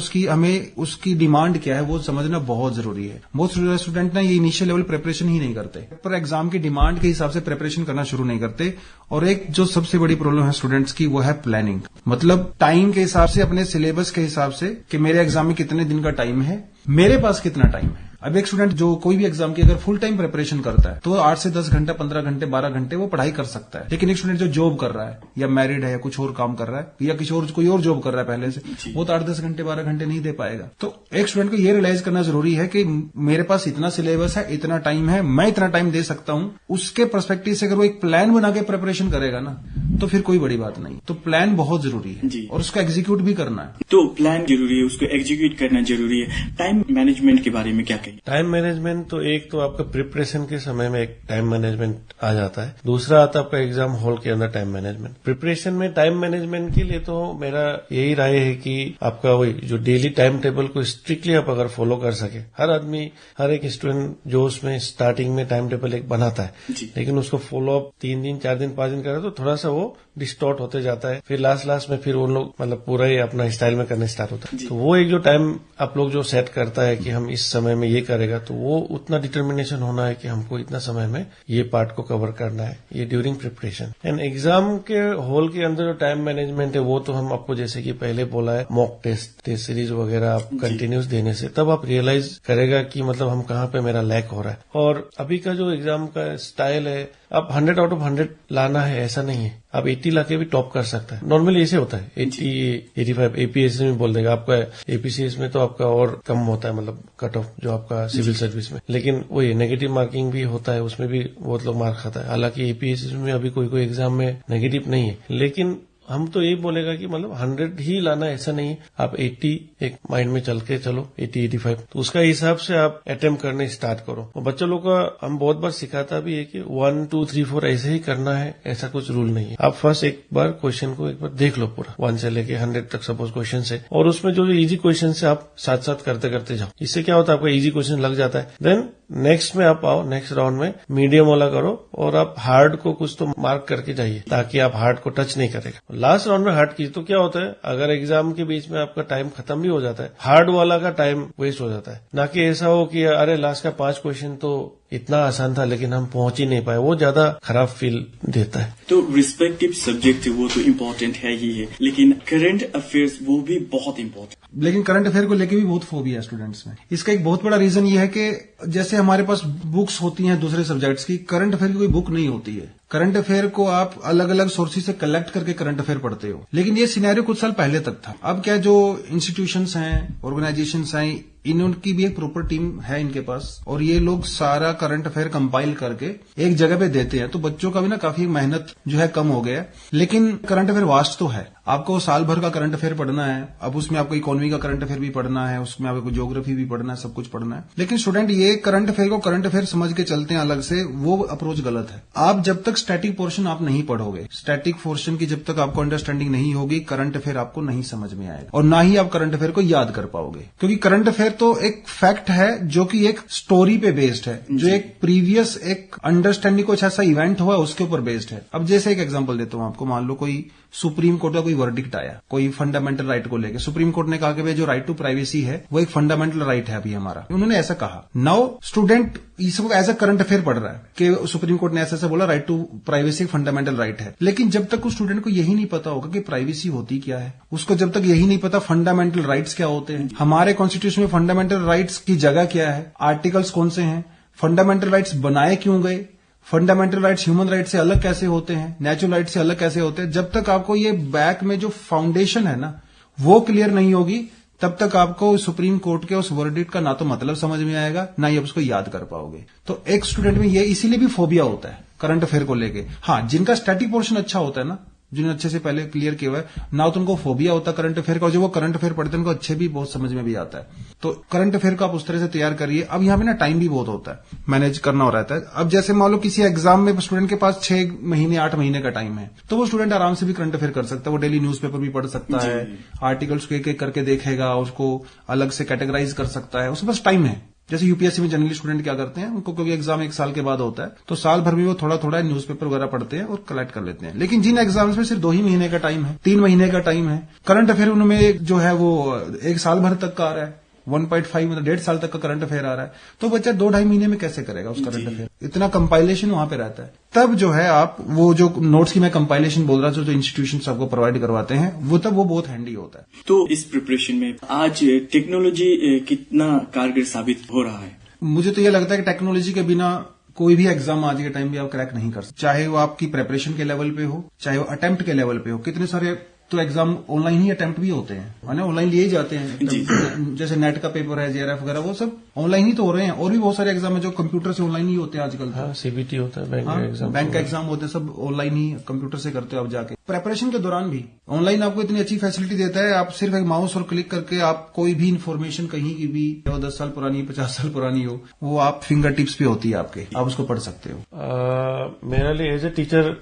उसकी डिमांड क्या है वो समझना बहुत जरूरी है। बहुत स्टूडेंट ना ये इनिशियल लेवल प्रिपरेशन ही नहीं करते, पर एग्जाम की डिमांड के हिसाब से प्रिपरेशन करना शुरू नहीं करते। और एक जो सबसे बड़ी प्रॉब्लम है स्टूडेंट्स की वो है प्लानिंग, मतलब टाइम के हिसाब से, अपने सिलेबस के हिसाब से कि मेरे एग्जाम में कितने दिन का टाइम है, मेरे पास कितना टाइम है। अब एक स्टूडेंट जो कोई भी एग्जाम की अगर फुल टाइम प्रिपरेशन करता है तो 8 से 10 घंटे, 15 घंटे, 12 घंटे वो पढ़ाई कर सकता है। लेकिन एक स्टूडेंट जो जॉब कर रहा है या मैरिड है या कुछ और काम कर रहा है या कोई और जॉब कर रहा है पहले से, वो तो 8-10 घंटे, 12 घंटे नहीं दे पाएगा। तो एक स्टूडेंट को ये रियलाइज करना जरूरी है कि मेरे पास इतना सिलेबस है, इतना टाइम है, मैं इतना टाइम दे सकता हूं। उसके पर्सपेक्टिव से अगर वो एक प्लान बना के प्रिपरेशन करेगा ना तो फिर कोई बड़ी बात नहीं। तो प्लान बहुत जरूरी है और उसको एग्जीक्यूट भी करना है। तो प्लान जरूरी है, उसको एग्जीक्यूट करना जरूरी है। टाइम मैनेजमेंट के बारे में क्या कहें? टाइम मैनेजमेंट तो एक तो आपका प्रिपरेशन के समय में एक टाइम मैनेजमेंट आ जाता है, दूसरा आता है आपका एग्जाम हॉल के अंदर टाइम मैनेजमेंट। प्रिपरेशन में टाइम मैनेजमेंट के लिए तो मेरा यही राय है कि आपका वही जो डेली टाइम टेबल को स्ट्रिक्टली आप अगर फॉलो कर सके, हर आदमी, हर एक स्टूडेंट जो उसमें स्टार्टिंग में टाइम टेबल एक बनाता है, लेकिन उसको फॉलो अप 3 दिन, 4 दिन, 5 दिन करे तो थोड़ा सा वो डिस्टॉर्ट होते जाता है। फिर लास्ट में फिर उन लोग मतलब पूरा ही अपना स्टाइल में करने स्टार्ट होता है। तो वो एक जो टाइम आप लोग जो सेट करता है कि हम इस समय में ये करेगा, तो वो उतना डिटर्मिनेशन होना है कि हमको इतना समय में ये पार्ट को कवर करना है, ये ड्यूरिंग प्रिपरेशन। एंड एग्जाम के हॉल के अंदर जो टाइम मैनेजमेंट है वो तो हम आपको जैसे कि पहले बोला है, मॉक टेस्ट सीरीज वगैरह आप कंटिन्यूस देने से तब आप रियलाइज करेगा कि मतलब हम कहाँ पे मेरा लैक हो रहा है। और अभी का जो एग्जाम का स्टाइल है, आप 100 आउट ऑफ 100 लाना है ऐसा नहीं है, आप 80 लाके भी टॉप कर सकता है। नॉर्मली ऐसे होता है 80, 85 एपीएससी में बोल देगा, आपका एपीसीएस में तो आपका और कम होता है, मतलब कट ऑफ जो आपका सिविल सर्विस में। लेकिन वही नेगेटिव मार्किंग भी होता है, उसमें भी बहुत लोग मार्क खाता है। हालांकि एपीएससी में अभी कोई एग्जाम में नेगेटिव नहीं है, लेकिन हम तो यही बोलेगा कि मतलब 100 ही लाना ऐसा नहीं, आप 80 एक माइंड में चल के चलो, 80, 85 तो उसका हिसाब से आप अटेम्प्ट करने स्टार्ट करो। और बच्चों लोग का हम बहुत बार सिखाता भी है कि 1, 2, 3, 4 ऐसे ही करना है, ऐसा कुछ रूल नहीं है। आप फर्स्ट एक बार क्वेश्चन को एक बार देख लो पूरा, 1 से लेके 100 तक सपोज क्वेश्चन है, और उसमें जो इजी क्वेश्चन है आप साथ साथ करते करते जाओ। इससे क्या होता है, आपका इजी क्वेश्चन लग जाता है। देन नेक्स्ट में आप आओ, नेक्स्ट राउंड में मीडियम वाला करो और आप हार्ड को कुछ तो मार्क करके जाइए ताकि आप हार्ड को टच नहीं करेगा। लास्ट राउंड में हार्ड की तो क्या होता है, अगर एग्जाम के बीच में आपका टाइम खत्म भी हो जाता है, हार्ड वाला का टाइम वेस्ट हो जाता है। ना कि ऐसा हो कि अरे लास्ट का 5 क्वेश्चन तो इतना आसान था लेकिन हम पहुंच ही नहीं पाए, वो ज्यादा खराब फील देता है। तो रिस्पेक्टिव सब्जेक्ट वो तो इम्पोर्टेंट है ही है, लेकिन करंट अफेयर्स वो भी बहुत इम्पोर्टेंट। लेकिन करंट अफेयर को लेके भी बहुत फोबिया है स्टूडेंट्स में। इसका एक बहुत बड़ा रीजन ये है कि जैसे हमारे पास बुक्स होती हैं दूसरे सब्जेक्ट्स की, करंट अफेयर की कोई बुक नहीं होती है। करंट अफेयर को आप अलग अलग सोर्सेज से कलेक्ट करके करंट अफेयर पढ़ते हो। लेकिन ये सिनेरियो कुछ साल पहले तक था। अब क्या, जो इंस्टीट्यूशंस हैं, ऑर्गेनाइजेशंस हैं, इनकी भी एक प्रॉपर टीम है इनके पास, और ये लोग सारा करंट अफेयर कंपाइल करके एक जगह पे देते हैं। तो बच्चों का भी ना काफी मेहनत जो है कम हो गया। लेकिन करंट अफेयर वास्ट तो है, आपको साल भर का करंट अफेयर पढ़ना है। अब उसमें आपको इकोनॉमी का करंट अफेयर भी पढ़ना है, उसमें आपको ज्योग्राफी भी पढ़ना है, सब कुछ पढ़ना है। लेकिन स्टूडेंट ये करंट अफेयर को करंट अफेयर समझ के चलते हैं अलग से, वो अप्रोच गलत है। आप जब तक स्टैटिक पोर्शन आप नहीं पढ़ोगे, स्टैटिक पोर्शन की जब तक आपको अंडरस्टैंडिंग नहीं होगी, करंट अफेयर आपको नहीं समझ में आएगा और ना ही आप करंट अफेयर को याद कर पाओगे। क्योंकि करंट अफेयर तो एक फैक्ट है जो कि एक स्टोरी पे बेस्ड है, जो एक प्रीवियस एक अंडरस्टैंडिंग कुछ ऐसा इवेंट हुआ उसके ऊपर बेस्ड है। अब जैसे एक एग्जांपल देता हूं आपको, मान लो कोई सुप्रीम कोर्ट का कोई वर्डिक्ट आया कोई फंडामेंटल राइट को लेकर। सुप्रीम कोर्ट ने कहा कि भाई जो राइट टू प्राइवेसी है वो एक फंडामेंटल राइट है अभी हमारा, उन्होंने ऐसा कहा। नाउ स्टूडेंट इसको एज अ करंट अफेयर पढ़ रहा है कि सुप्रीम कोर्ट ने ऐसा बोला, right to privacy fundamental right है। लेकिन जब तक उस स्टूडेंट को यही नहीं पता होगा कि प्राइवेसी होती क्या है, उसको जब तक यही नहीं पता फंडामेंटल राइट्स क्या होते हैं, हमारे कॉन्स्टिट्यूशन में फंडामेंटल राइट्स की जगह क्या है, आर्टिकल्स कौन से हैं, फंडामेंटल राइट्स बनाए क्यों गए, फंडामेंटल राइट्स ह्यूमन राइट से अलग कैसे होते हैं, नेचुरल राइट से अलग कैसे होते हैं, जब तक आपको ये बैक में जो फाउंडेशन है ना वो क्लियर नहीं होगी, तब तक आपको सुप्रीम कोर्ट के उस वर्डिक्ट का ना तो मतलब समझ में आएगा, ना ही आप उसको याद कर पाओगे। तो एक स्टूडेंट में ये इसीलिए भी फोबिया होता है करंट अफेयर को लेके। हाँ, जिनका स्टैटिक पोर्शन अच्छा होता है ना, जिन्हें अच्छे से पहले क्लियर किया हुआ है ना, तो उनको फोबिया होता है करंट अफेयर का, और जो वो करंट अफेयर पढ़ते हैं उनको अच्छे भी बहुत समझ में भी आता है। तो करंट अफेयर को आप उस तरह से तैयार करिए। अब यहाँ पे ना टाइम भी बहुत होता है, मैनेज करना हो रहता है। अब जैसे मान लो किसी एग्जाम में स्टूडेंट के पास 6 महीने 8 महीने का टाइम है, तो वो स्टूडेंट आराम से भी करंट अफेयर कर सकता है। वो डेली न्यूज़पेपर भी पढ़ सकता है, आर्टिकल्स को एक एक करके देखेगा, उसको अलग से कैटेगराइज कर सकता है, उसके पास टाइम है। जैसे यूपीएससी में जनरली स्टूडेंट क्या करते हैं, उनको क्योंकि एग्जाम 1 साल के बाद होता है, तो साल भर में वो थोड़ा थोड़ा न्यूज़पेपर वगैरह पढ़ते हैं और कलेक्ट कर लेते हैं। लेकिन जिन एग्जाम्स में सिर्फ 2 ही महीने का टाइम है, 3 महीने का टाइम है, करंट अफेयर उनमें जो है वो 1 साल भर तक का आ रहा है, 1.5 मतलब 1.5 साल तक का करंट अफेयर आ रहा है, तो बच्चा 2-2.5 महीने में कैसे करेगा उस करंट अफेयर? इतना कंपाइलेशन वहां पे रहता है। तब जो है आप वो जो नोट्स की मैं कंपाइलेशन बोल रहा था, जो इंस्टीट्यूशंस आपको प्रोवाइड करवाते हैं, वो तब वो बहुत हैंडी होता है। तो इस प्रिपरेशन में आज टेक्नोलॉजी कितना कारगर साबित हो रहा है? मुझे तो ये लगता है कि टेक्नोलॉजी के बिना कोई भी एग्जाम आज के टाइम पे आप क्रैक नहीं कर सकते, चाहे वो आपकी प्रिपरेशन के लेवल पे हो, चाहे वो अटेम्प्ट के लेवल पे हो। कितने सारे तो एग्जाम ऑनलाइन ही अटेम्प्ट भी होते हैं, माने ऑनलाइन लिए जाते हैं, जैसे नेट का पेपर है, जेआरएफ वगैरह, वो सब ऑनलाइन ही तो हो रहे हैं। और भी बहुत सारे एग्जाम है जो कंप्यूटर से ऑनलाइन ही होते हैं आजकल। हाँ, सीबीटी होता है, बैंक का एग्जाम होते हैं, सब ऑनलाइन ही कंप्यूटर से करते हो आप जाके। प्रेपरेशन के दौरान भी ऑनलाइन आपको इतनी अच्छी फैसिलिटी देता है, आप सिर्फ एक माउस और क्लिक करके आप कोई भी इन्फॉर्मेशन कहीं की भी, वो 10 साल पुरानी 50 साल पुरानी हो, वो आप फिंगर टिप्स पे होती है आपके, आप उसको पढ़ सकते हो। मेरे लिए एज ए टीचर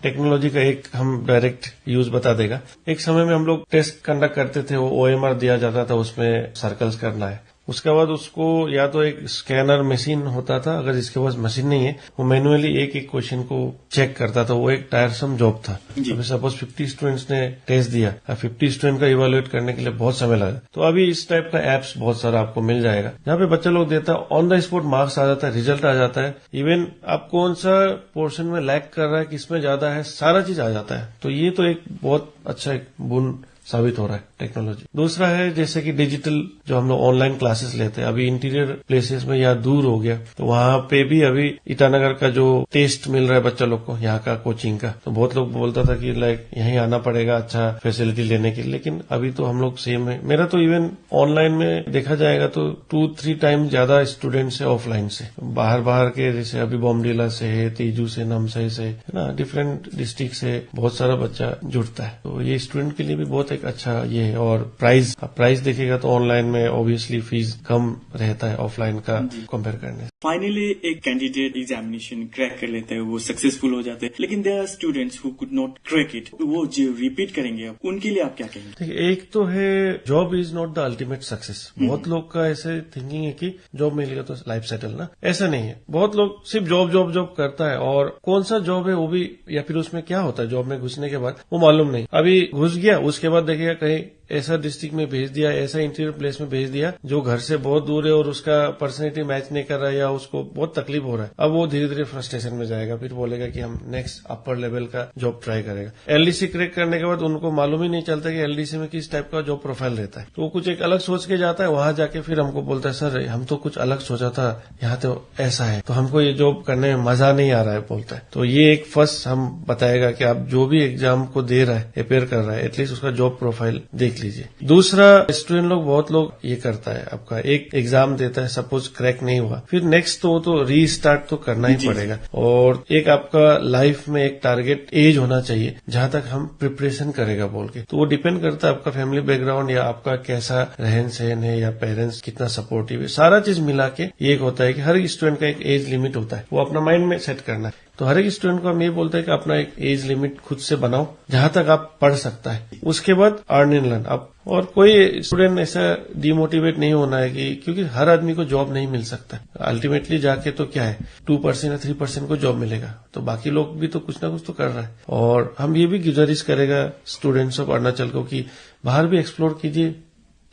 टेक्नोलॉजी का एक हम डायरेक्ट यूज बता देगा। एक समय में हम लोग टेस्ट कंडक्ट करते थे, वो ओएमआर दिया जाता था, उसमें सर्कल्स करना है। उसके बाद उसको या तो एक स्कैनर मशीन होता था, अगर जिसके पास मशीन नहीं है वो मैन्युअली एक एक क्वेश्चन को चेक करता था। वो एक टायरसम जॉब था। अभी सपोज 50 स्टूडेंट्स ने टेस्ट दिया, 50 स्टूडेंट का इवेलुएट करने के लिए बहुत समय लगा। तो अभी इस टाइप का एप्स बहुत सारा आपको मिल जाएगा, जहाँ पे बच्चा लोग देता है, ऑन द स्पॉट मार्क्स आ जाता है, रिजल्ट आ जाता है, इवन आप कौन सा पोर्शन में लैग कर रहा है, किसमें ज्यादा है, सारा चीज आ जाता है। तो ये तो एक बहुत अच्छा एक गुण साबित हो रहा है टेक्नोलॉजी। दूसरा है जैसे कि डिजिटल जो हम लोग ऑनलाइन क्लासेस लेते हैं, अभी इंटीरियर प्लेसेस में या दूर हो गया तो वहां पे भी अभी ईटानगर का जो टेस्ट मिल रहा है बच्चा लोग को, यहाँ का कोचिंग का, तो बहुत लोग बोलता था कि लाइक यहीं आना पड़ेगा अच्छा फैसिलिटी लेने के लिए, लेकिन अभी तो हम लोग सेम है। मेरा तो इवन ऑनलाइन में देखा जाएगा तो 2-3 टाइम ज्यादा स्टूडेंट्स है ऑफलाइन से, बाहर के, जैसे अभी बॉम्बडीला से है, तेजू से, नामसाई से, है ना, डिफरेंट डिस्ट्रिक्ट से बहुत सारा बच्चा जुड़ता है। तो ये स्टूडेंट के लिए भी बहुत एक अच्छा ये है। और प्राइस देखेगा तो ऑनलाइन में ऑब्वियसली फीस कम रहता है ऑफलाइन का कंपेयर करने से। फाइनली एक कैंडिडेट एग्जामिनेशन क्रैक कर लेते हैं, वो सक्सेसफुल हो जाते हैं, लेकिन there are students who could not crack it, वो जो रिपीट करेंगे उनके लिए आप क्या कहेंगे? देखिए, एक तो है job is not the ultimate success. बहुत लोग का ऐसे थिंकिंग है कि जॉब मिल गया तो लाइफ सेटल ना, ऐसा नहीं है। बहुत लोग सिर्फ जॉब करता है, और कौन सा जॉब है वो भी, या फिर उसमें क्या होता है जॉब में घुसने के बाद वो मालूम नहीं। अभी घुस गया, उसके बाद देखिएगा कहीं ऐसा डिस्ट्रिक्ट में भेज दिया, ऐसा इंटीरियर प्लेस में भेज दिया जो घर से बहुत दूर है और उसका पर्सनैलिटी मैच नहीं कर रहा है, या उसको बहुत तकलीफ हो रहा है। अब वो धीरे धीरे फ्रस्ट्रेशन में जाएगा, फिर बोलेगा कि हम नेक्स्ट अपर लेवल का जॉब ट्राई करेगा। एलडीसी क्रैक करने के बाद उनको मालूम ही नहीं चलता कि एलडीसी में किस टाइप का जॉब प्रोफाइल रहता है, तो वो कुछ एक अलग सोच के जाता है। वहां जाके फिर हमको बोलता है सर हम तो कुछ अलग सोचा था, यहाँ तो ऐसा है, तो हमको ये जॉब करने में मजा नहीं आ रहा है बोलता है। तो ये एक फर्स्ट हम बताएगा कि आप जो भी एग्जाम को दे रहा है, अपेयर कर रहा है, एटलीस्ट उसका जॉब प्रोफाइल देख लीजिए। दूसरा, स्टूडेंट लोग, बहुत लोग ये करता है, आपका एक एग्जाम देता है, सपोज क्रैक नहीं हुआ, फिर नेक्स्ट तो रीस्टार्ट तो करना ही पड़ेगा। और एक आपका लाइफ में एक टारगेट एज होना चाहिए जहां तक हम प्रिपरेशन करेगा बोल के, तो वो डिपेंड करता है आपका फैमिली बैकग्राउंड या आपका कैसा रहन सहन है, या पेरेंट्स कितना सपोर्टिव है, सारा चीज मिला के ये एक होता है कि हर स्टूडेंट का एक एज लिमिट होता है, वो अपना माइंड में सेट करना है। तो हर एक स्टूडेंट को हम ये बोलते हैं कि अपना एक एज लिमिट खुद से बनाओ जहां तक आप पढ़ सकता है, उसके बाद अर्न एंड लर्न आप। और कोई स्टूडेंट ऐसा डिमोटिवेट नहीं होना है कि, क्योंकि हर आदमी को जॉब नहीं मिल सकता। अल्टीमेटली जाके तो क्या है, 2% या 3% को जॉब मिलेगा, तो बाकी लोग भी तो कुछ ना कुछ तो कर रहा है। और हम ये भी गुजारिश करेगा स्टूडेंट्स ऑफ अरुणाचल को कि बाहर भी एक्सप्लोर कीजिए,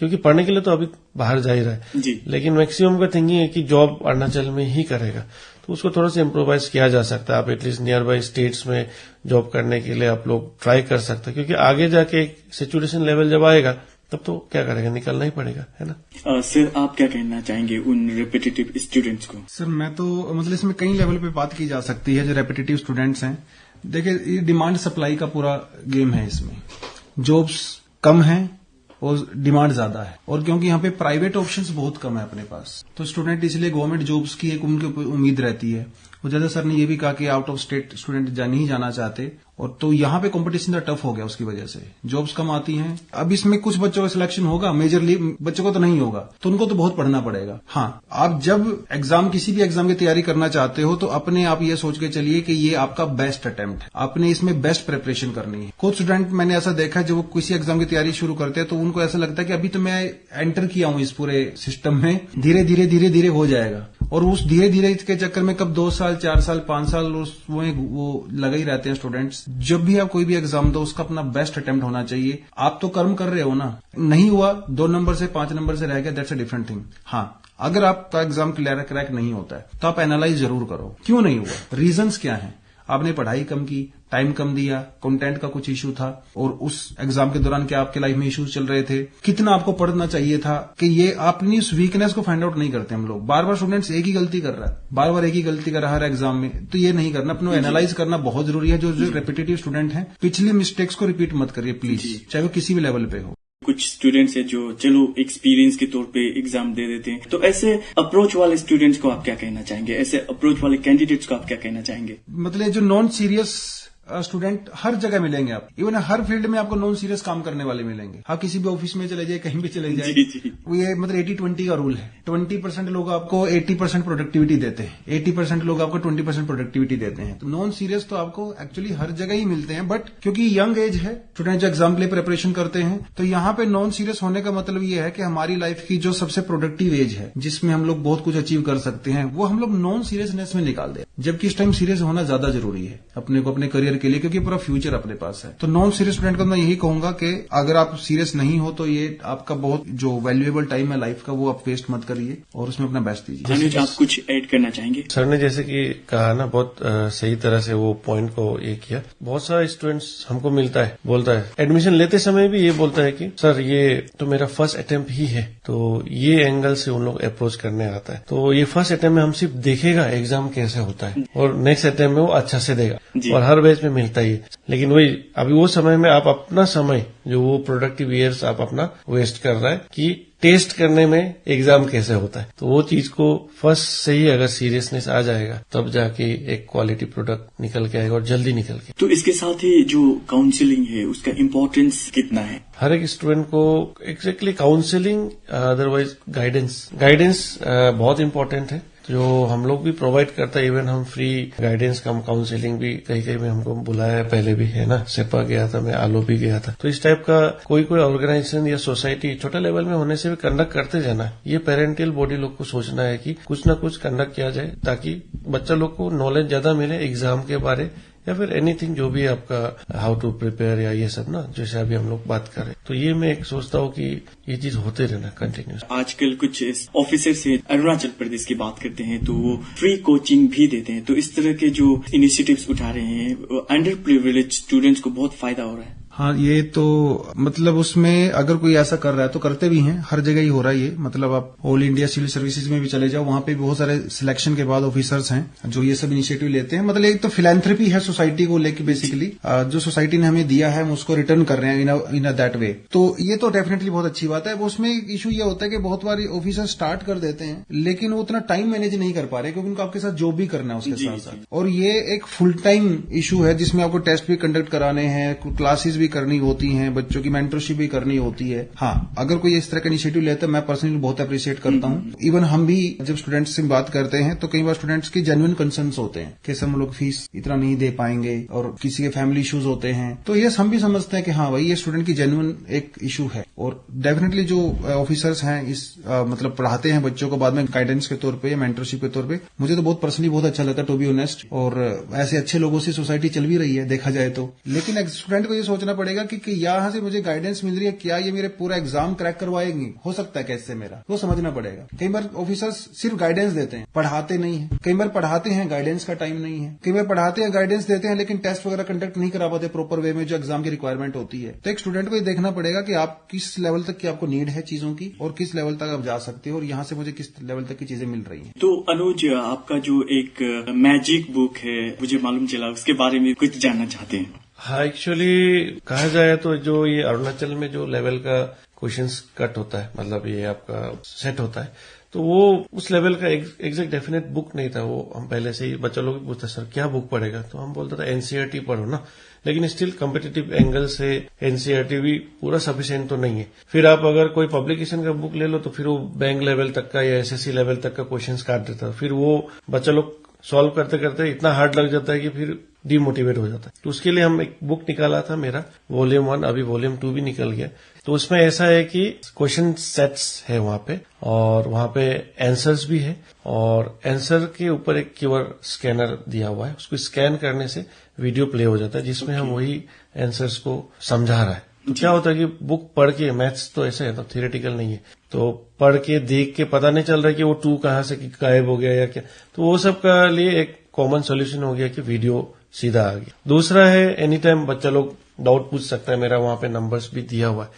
क्योंकि पढ़ने के लिए तो अभी बाहर जा ही रहा है, लेकिन मैक्सिमम का थिंकिंग है कि जॉब अरुणाचल में ही करेगा, तो उसको थोड़ा सा इम्प्रोवाइज किया जा सकता है। आप एटलीस्ट नियर बाय स्टेट्स में जॉब करने के लिए आप लोग ट्राई कर सकते हैं, क्योंकि आगे जाके एक सिचुएशन लेवल जब आएगा तब तो क्या करेगा, निकलना ही पड़ेगा, है ना। सर आप क्या कहना चाहेंगे उन रेपिटेटिव स्टूडेंट्स को? सर मैं तो मतलब इसमें कई लेवल पे बात की जा सकती है। जो रेपिटेटिव स्टूडेंट्स हैं, देखिए ये डिमांड सप्लाई का पूरा गेम है, इसमें जॉब्स कम है और डिमांड ज्यादा है, और क्योंकि यहाँ पे प्राइवेट ऑप्शंस बहुत कम है अपने पास, तो स्टूडेंट इसलिए गवर्नमेंट जॉब्स की एक उनके उम्मीद रहती है। और जैसा सर ने ये भी कहा कि आउट ऑफ स्टेट स्टूडेंट नहीं जाना चाहते, और तो यहाँ पे कंपटीशन टफ हो गया, उसकी वजह से जॉब्स कम आती हैं। अब इसमें कुछ बच्चों का सिलेक्शन होगा, मेजरली बच्चों को तो नहीं होगा, तो उनको तो बहुत पढ़ना पड़ेगा। हाँ, आप जब किसी भी एग्जाम की तैयारी करना चाहते हो तो अपने आप ये सोच के चलिए कि ये आपका बेस्ट अटेम्प्ट है, आपने इसमें बेस्ट प्रिपरेशन करनी है। कुछ स्टूडेंट मैंने ऐसा देखा है, जब वो किसी एग्जाम की तैयारी शुरू करते हैं तो उनको ऐसा लगता है कि अभी तो मैं एंटर किया हूं इस पूरे सिस्टम में, धीरे धीरे हो जाएगा, और उस धीरे धीरे के चक्कर में कब 2 साल 4 साल 5 साल वो लगे ही रहते हैं स्टूडेंट्स। जब भी आप कोई भी एग्जाम दो, उसका अपना बेस्ट अटेम्प्ट होना चाहिए। आप तो कर्म कर रहे हो ना, नहीं हुआ 2 नंबर से 5 नंबर से रह गया, दैट्स अ डिफरेंट थिंग। हाँ, अगर आपका एग्जाम क्रैक नहीं होता है तो आप एनालाइज जरूर करो, क्यों नहीं हुआ, रीजंस क्या है। आपने पढ़ाई कम की, टाइम कम दिया, कंटेंट का कुछ इशू था, और उस एग्जाम के दौरान क्या आपके लाइफ में इश्यूज चल रहे थे, कितना आपको पढ़ना चाहिए था, कि ये अपनी उस वीकनेस को फाइंड आउट नहीं करते हम लोग। बार बार स्टूडेंट्स एक ही गलती कर रहा है, बार बार एक ही गलती कर रहा है हर एग्जाम में, तो ये नहीं करना। अपने एनालाइज करना बहुत जरूरी है। जो रेपिटेटिव स्टूडेंट हैं, पिछली मिस्टेक्स को रिपीट मत करिए प्लीज, चाहे वो किसी भी लेवल पे हो। कुछ स्टूडेंट्स है जो चलो एक्सपीरियंस के तौर पे एग्जाम दे देते हैं, तो ऐसे अप्रोच वाले स्टूडेंट्स को आप क्या कहना चाहेंगे? ऐसे अप्रोच वाले कैंडिडेट्स को आप क्या कहना चाहेंगे? मतलब जो नॉन सीरियस स्टूडेंट हर जगह मिलेंगे आप, इवन हर फील्ड में आपको नॉन सीरियस काम करने वाले मिलेंगे। हाँ, किसी भी ऑफिस में चले जाए, कहीं भी चले जाए, वो ये मतलब 80-20 का रूल है। 20% लोग आपको 80% प्रोडक्टिविटी देते हैं, 80% लोग आपको 20% प्रोडक्टिविटी देते हैं। तो नॉन सीरियस तो आपको एक्चुअली हर जगह ही मिलते हैं, बट क्योंकि यंग एज है, स्टूडेंट जो एग्जाम के लिए प्रिपरेशन करते हैं, तो यहाँ पे नॉन सीरियस होने का मतलब ये है कि हमारी लाइफ की जो सबसे प्रोडक्टिव एज है, जिसमें हम लोग बहुत कुछ अचीव कर सकते हैं, वो हम लोग नॉन सीरियसनेस में निकाल दें। जबकि इस टाइम सीरियस होना ज्यादा जरूरी है अपने को, अपने करियर के लिए, क्योंकि पूरा फ्यूचर अपने पास है। तो नॉन सीरियस स्टूडेंट को मैं यही कहूंगा कि अगर आप सीरियस नहीं हो तो ये आपका बहुत जो वैल्यूएबल टाइम है लाइफ का, वो आप वेस्ट मत करिए और उसमें अपना बेस्ट दीजिए। अनुज, आप कुछ ऐड करना चाहेंगे? सर ने जैसे कि कहा ना, बहुत सही तरह से वो पॉइंट को ये किया। बहुत सारा स्टूडेंट्स हमको मिलता है, बोलता है एडमिशन लेते समय भी ये बोलता है कि सर ये तो मेरा फर्स्ट अटेम्प्ट ही है, तो ये एंगल से उन लोग अप्रोच करने आता है। तो ये फर्स्ट अटेम्प्ट में हम सिर्फ देखेगा एग्जाम कैसे होता है, और नेक्स्ट अटेम्प्ट में वो अच्छा से देगा, और हर बैच में मिलता ही है। लेकिन वही अभी वो समय में आप अपना समय, जो वो प्रोडक्टिव ईयर्स आप अपना वेस्ट कर रहा है कि टेस्ट करने में एग्जाम कैसे होता है। तो वो चीज को फर्स्ट से ही अगर सीरियसनेस आ जाएगा, तब जाके एक क्वालिटी प्रोडक्ट निकल के आएगा, और जल्दी निकल के। तो इसके साथ ही जो काउंसलिंग है उसका इम्पोर्टेंस कितना है? हर एक स्टूडेंट को एग्जैक्टली काउंसलिंग, अदरवाइज गाइडेंस बहुत इम्पोर्टेंट है, जो हम लोग भी प्रोवाइड करता है। इवन हम फ्री गाइडेंस कम काउंसलिंग भी कहीं में हमको बुलाया है, पहले भी है ना, सेपा गया था, मैं आलो भी गया था। तो इस टाइप का कोई ऑर्गेनाइजेशन या सोसाइटी छोटा लेवल में होने से भी कंडक्ट करते जाना है। ये पेरेंटियल बॉडी लोग को सोचना है कि कुछ ना कुछ कंडक्ट किया जाए, ताकि बच्चा लोग को नॉलेज ज्यादा मिले एग्जाम के बारे, या फिर एनीथिंग जो भी आपका हाउ टू प्रिपेयर या ये सब ना, जैसे अभी हम लोग बात करें। तो ये मैं एक सोचता हूँ कि ये चीज होते रहना कंटिन्यूस। आजकल कुछ ऑफिसर से अरुणाचल प्रदेश की बात करते हैं तो वो फ्री कोचिंग भी देते हैं। तो इस तरह के जो इनिशिएटिव्स उठा रहे हैं, अंडर प्रिविलेज स्टूडेंट्स को बहुत फायदा हो रहा है। हाँ, ये तो मतलब उसमें अगर कोई ऐसा कर रहा है तो करते भी हैं, हर जगह ही हो रहा है ये। मतलब आप ऑल इंडिया सिविल सर्विसेज में भी चले जाओ, वहां पे बहुत सारे सिलेक्शन के बाद ऑफिसर्स हैं जो ये सब इनिशिएटिव लेते हैं। मतलब एक तो फिलैंथ्रोपी है सोसाइटी को लेके, बेसिकली जो सोसाइटी ने हमें दिया है हम उसको रिटर्न कर रहे हैं इन अ दैट वे। तो ये तो डेफिनेटली बहुत अच्छी बात है। उसमें इशू ये होता है कि बहुत बार ऑफिसर स्टार्ट कर देते हैं, लेकिन वो उतना टाइम मैनेज नहीं कर पा रहे, क्योंकि उनको आपके साथ जॉब भी करना है उसके साथ साथ। और ये एक फुल टाइम इशू है जिसमें आपको टेस्ट भी कंडक्ट कराने हैं, क्लासेस भी करनी होती हैं, बच्चों की मेंटरशिप भी करनी होती है। हाँ, अगर कोई इस तरह का इनिशिएटिव लेता है, मैं पर्सनली बहुत अप्रिशिएट करता हूँ। इवन हम भी जब स्टूडेंट्स से बात करते हैं तो कई बार स्टूडेंट्स के जेन्युइन कंसर्न्स होते हैं कि हम लोग फीस इतना नहीं दे पाएंगे, और किसी के फैमिली इश्यूज होते हैं। तो ये हम भी समझते हैं कि हाँ भाई, ये स्टूडेंट की जेन्युइन एक इशू है। और डेफिनेटली जो ऑफिसर्स हैं इस मतलब पढ़ाते हैं बच्चों को बाद में गाइडेंस के तौर पे या मेंटरशिप के तौर पे, मुझे तो बहुत पर्सनली बहुत अच्छा लगता है, टू बी ऑनेस्ट। और ऐसे अच्छे लोगों से सोसाइटी चल भी रही है देखा जाए तो। लेकिन एक स्टूडेंट को ये सोचना पड़ेगा कि यहाँ से मुझे गाइडेंस मिल रही है, क्या ये मेरे पूरा एग्जाम क्रैक करवाएंगी, हो सकता है कैसे मेरा, वो समझना पड़ेगा। कई बार ऑफिसर्स सिर्फ गाइडेंस देते हैं, पढ़ाते नहीं है। कई बार पढ़ाते हैं, गाइडेंस का टाइम नहीं है। कई बार पढ़ाते हैं, गाइडेंस देते हैं, लेकिन टेस्ट वगैरह कंडक्ट नहीं करा पाते प्रॉपर वे में जो एग्जाम की रिक्वायरमेंट होती है। तो एक स्टूडेंट को ये देखना पड़ेगा कि आप किस लेवल तक की आपको नीड है चीजों की, और किस लेवल तक आप जा सकते हो, और यहाँ से मुझे किस लेवल तक की चीजें मिल रही है। तो अनुज, आपका जो एक मैजिक बुक है, मुझे मालूम चला, उसके बारे में कुछ जानना चाहते हैं? हाँ, एक्चुअली कहा जाए तो जो ये अरुणाचल में जो लेवल का क्वेश्चंस कट होता है, मतलब ये आपका सेट होता है, तो वो उस लेवल का एग्जैक्ट डेफिनेट बुक नहीं था। वो हम पहले से ही बच्चा लोग पूछता सर क्या बुक पढ़ेगा, तो हम बोलता था एनसीईआरटी पढ़ो ना। लेकिन स्टिल कम्पिटिटिव एंगल से एनसीईआरटी भी पूरा सफिशिएंट तो नहीं है। फिर आप अगर कोई पब्लिकेशन का बुक ले लो तो फिर वो बैंक लेवल तक का या एसएससी लेवल तक का क्वेश्चंस काट देता है। फिर वो बच्चा लोग सॉल्व करते करते इतना हार्ड लग जाता है कि फिर डिमोटिवेट हो जाता है। तो उसके लिए हम एक बुक निकाला था, मेरा वॉल्यूम 1, अभी वॉल्यूम 2 भी निकल गया। तो उसमें ऐसा है कि क्वेश्चन सेट्स है वहां पे, और वहां पे आंसर्स भी है, और आंसर के ऊपर एक कीवर्ड स्कैनर दिया हुआ है। उसको स्कैन करने से वीडियो प्ले हो जाता है, जिसमें हम वही आंसर्स को समझा रहा है। तो क्या होता है कि बुक पढ़ के, मैथ्स तो ऐसा है, तो थियोरेटिकल नहीं है, तो पढ़ के देख के पता नहीं चल रहा है कि वो 2 कहां से गायब हो गया या क्या। तो वो सब का लिए एक कॉमन सोल्यूशन हो गया कि वीडियो सीधा आ गया। दूसरा है एनी टाइम बच्चा लोग डाउट पूछ सकता है, मेरा वहां पे नंबर्स भी दिया हुआ है,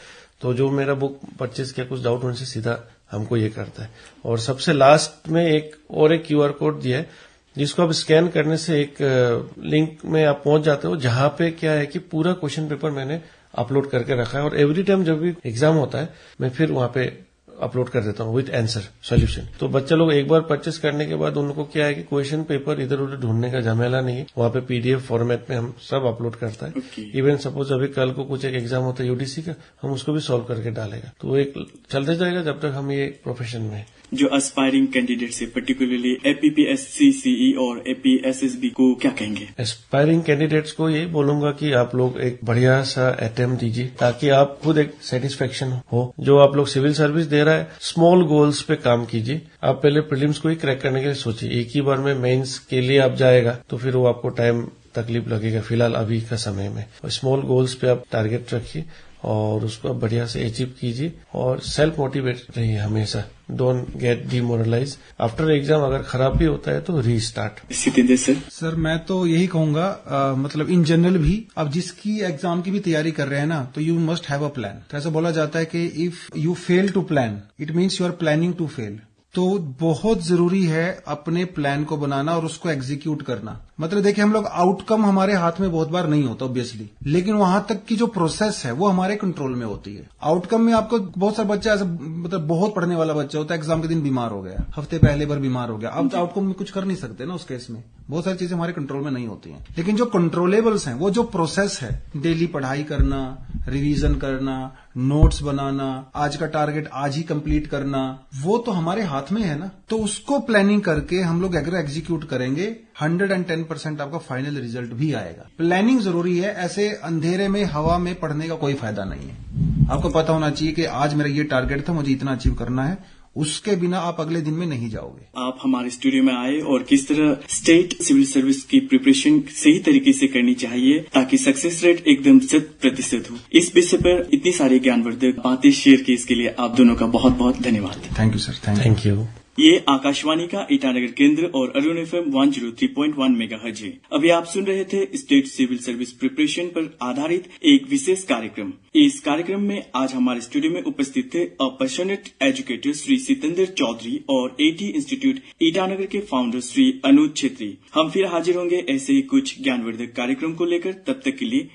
तो जो मेरा बुक परचेज किया कुछ डाउट होने से सीधा हमको ये करता है। और सबसे लास्ट में एक QR कोड दिया है जिसको आप स्कैन करने से एक लिंक में आप पहुंच जाते हो, जहां पे क्या है कि पूरा क्वेश्चन पेपर मैंने अपलोड करके रखा है और एवरी टाइम जब भी एग्जाम होता है मैं फिर वहां पे अपलोड कर देता हूँ विद आंसर सॉल्यूशन। तो बच्चा लोग एक बार परचेस करने के बाद उनको क्या है कि क्वेश्चन पेपर इधर उधर ढूंढने का झमेला नहीं है, वहां पे PDF फॉर्मेट में हम सब अपलोड करता है। इवन सपोज अभी कल को कुछ एक एग्जाम होता है UDC का, हम उसको भी सॉल्व करके डालेगा। तो एक चलते जाएगा जब तक हम ये प्रोफेशन में। जो एस्पायरिंग कैंडिडेट्स है पर्टिकुलरली APPSC CE और APSSB को क्या कहेंगे? एस्पायरिंग कैंडिडेट्स को यही बोलूंगा कि आप लोग एक बढ़िया सा अटेम्प्ट दीजिए ताकि आप खुद एक सेटिस्फेक्शन हो। जो आप लोग सिविल सर्विस दे रहा है, स्मॉल गोल्स पे काम कीजिए। आप पहले प्रीलिम्स को ही क्रैक करने के लिए सोचिए, एक ही बार में मेंस के लिए आप जाएगा तो फिर वो आपको टाइम तकलीफ लगेगा फिलहाल अभी का समय में। स्मॉल गोल्स पे आप टारगेट रखिए और उसको आप बढ़िया से अचीव कीजिए और सेल्फ मोटिवेट रहिए हमेशा। Don't get demoralise. After exam अगर खराब भी होता है तो रीस्टार्ट। सितेंद्र सर मैं तो यही कहूंगा मतलब इन जनरल भी आप जिसकी एग्जाम की भी तैयारी कर रहे हैं ना, तो you must have a plan. तो ऐसा बोला जाता है कि if you fail to plan it means you are planning to fail. तो बहुत जरूरी है अपने प्लान को बनाना और उसको एग्जीक्यूट करना। मतलब देखिए हम लोग आउटकम हमारे हाथ में बहुत बार नहीं होता ऑब्वियसली, लेकिन वहां तक की जो प्रोसेस है वो हमारे कंट्रोल में होती है। आउटकम में आपको बहुत सारा बच्चा ऐसा मतलब बहुत पढ़ने वाला बच्चा होता है, एग्जाम के दिन बीमार हो गया, हफ्ते पहले बार बीमार हो गया, अब आउटकम में कुछ कर नहीं सकते ना उस केस में। बहुत सारी चीजें हमारे कंट्रोल में नहीं होती हैं, लेकिन जो कंट्रोलेबल्स हैं वो जो प्रोसेस है, डेली पढ़ाई करना, रिवीजन करना, नोट्स बनाना, आज का टारगेट आज ही कंप्लीट करना, वो तो हमारे हाथ में है ना। तो उसको प्लानिंग करके हम लोग अगर एग्जीक्यूट करेंगे 110% आपका फाइनल रिजल्ट भी आएगा। प्लानिंग जरूरी है, ऐसे अंधेरे में हवा में पढ़ने का कोई फायदा नहीं है। आपको पता होना चाहिए कि आज मेरा ये टारगेट था, मुझे इतना अचीव करना है, उसके बिना आप अगले दिन में नहीं जाओगे। आप हमारे स्टूडियो में आए और किस तरह स्टेट सिविल सर्विस की प्रिपरेशन सही तरीके से करनी चाहिए ताकि सक्सेस रेट एकदम 100% हो, इस विषय पर इतनी सारी ज्ञानवर्धक बातें शेयर की, इसके लिए आप दोनों का बहुत बहुत धन्यवाद। Thank you sir. Thank you. ये आकाशवाणी का ईटानगर केंद्र और अरुण FM 103.1 मेगाहर्ट्ज है। अभी आप सुन रहे थे स्टेट सिविल सर्विस प्रिपरेशन पर आधारित एक विशेष कार्यक्रम। इस कार्यक्रम में आज हमारे स्टूडियो में उपस्थित थे अपैशनेट एजुकेटर श्री सितेंद्र चौधरी और AT इंस्टीट्यूट ईटानगर के फाउंडर श्री अनुज छेत्री। हम फिर हाजिर होंगे ऐसे ही कुछ ज्ञानवर्धक कार्यक्रम को लेकर, तब तक के लिए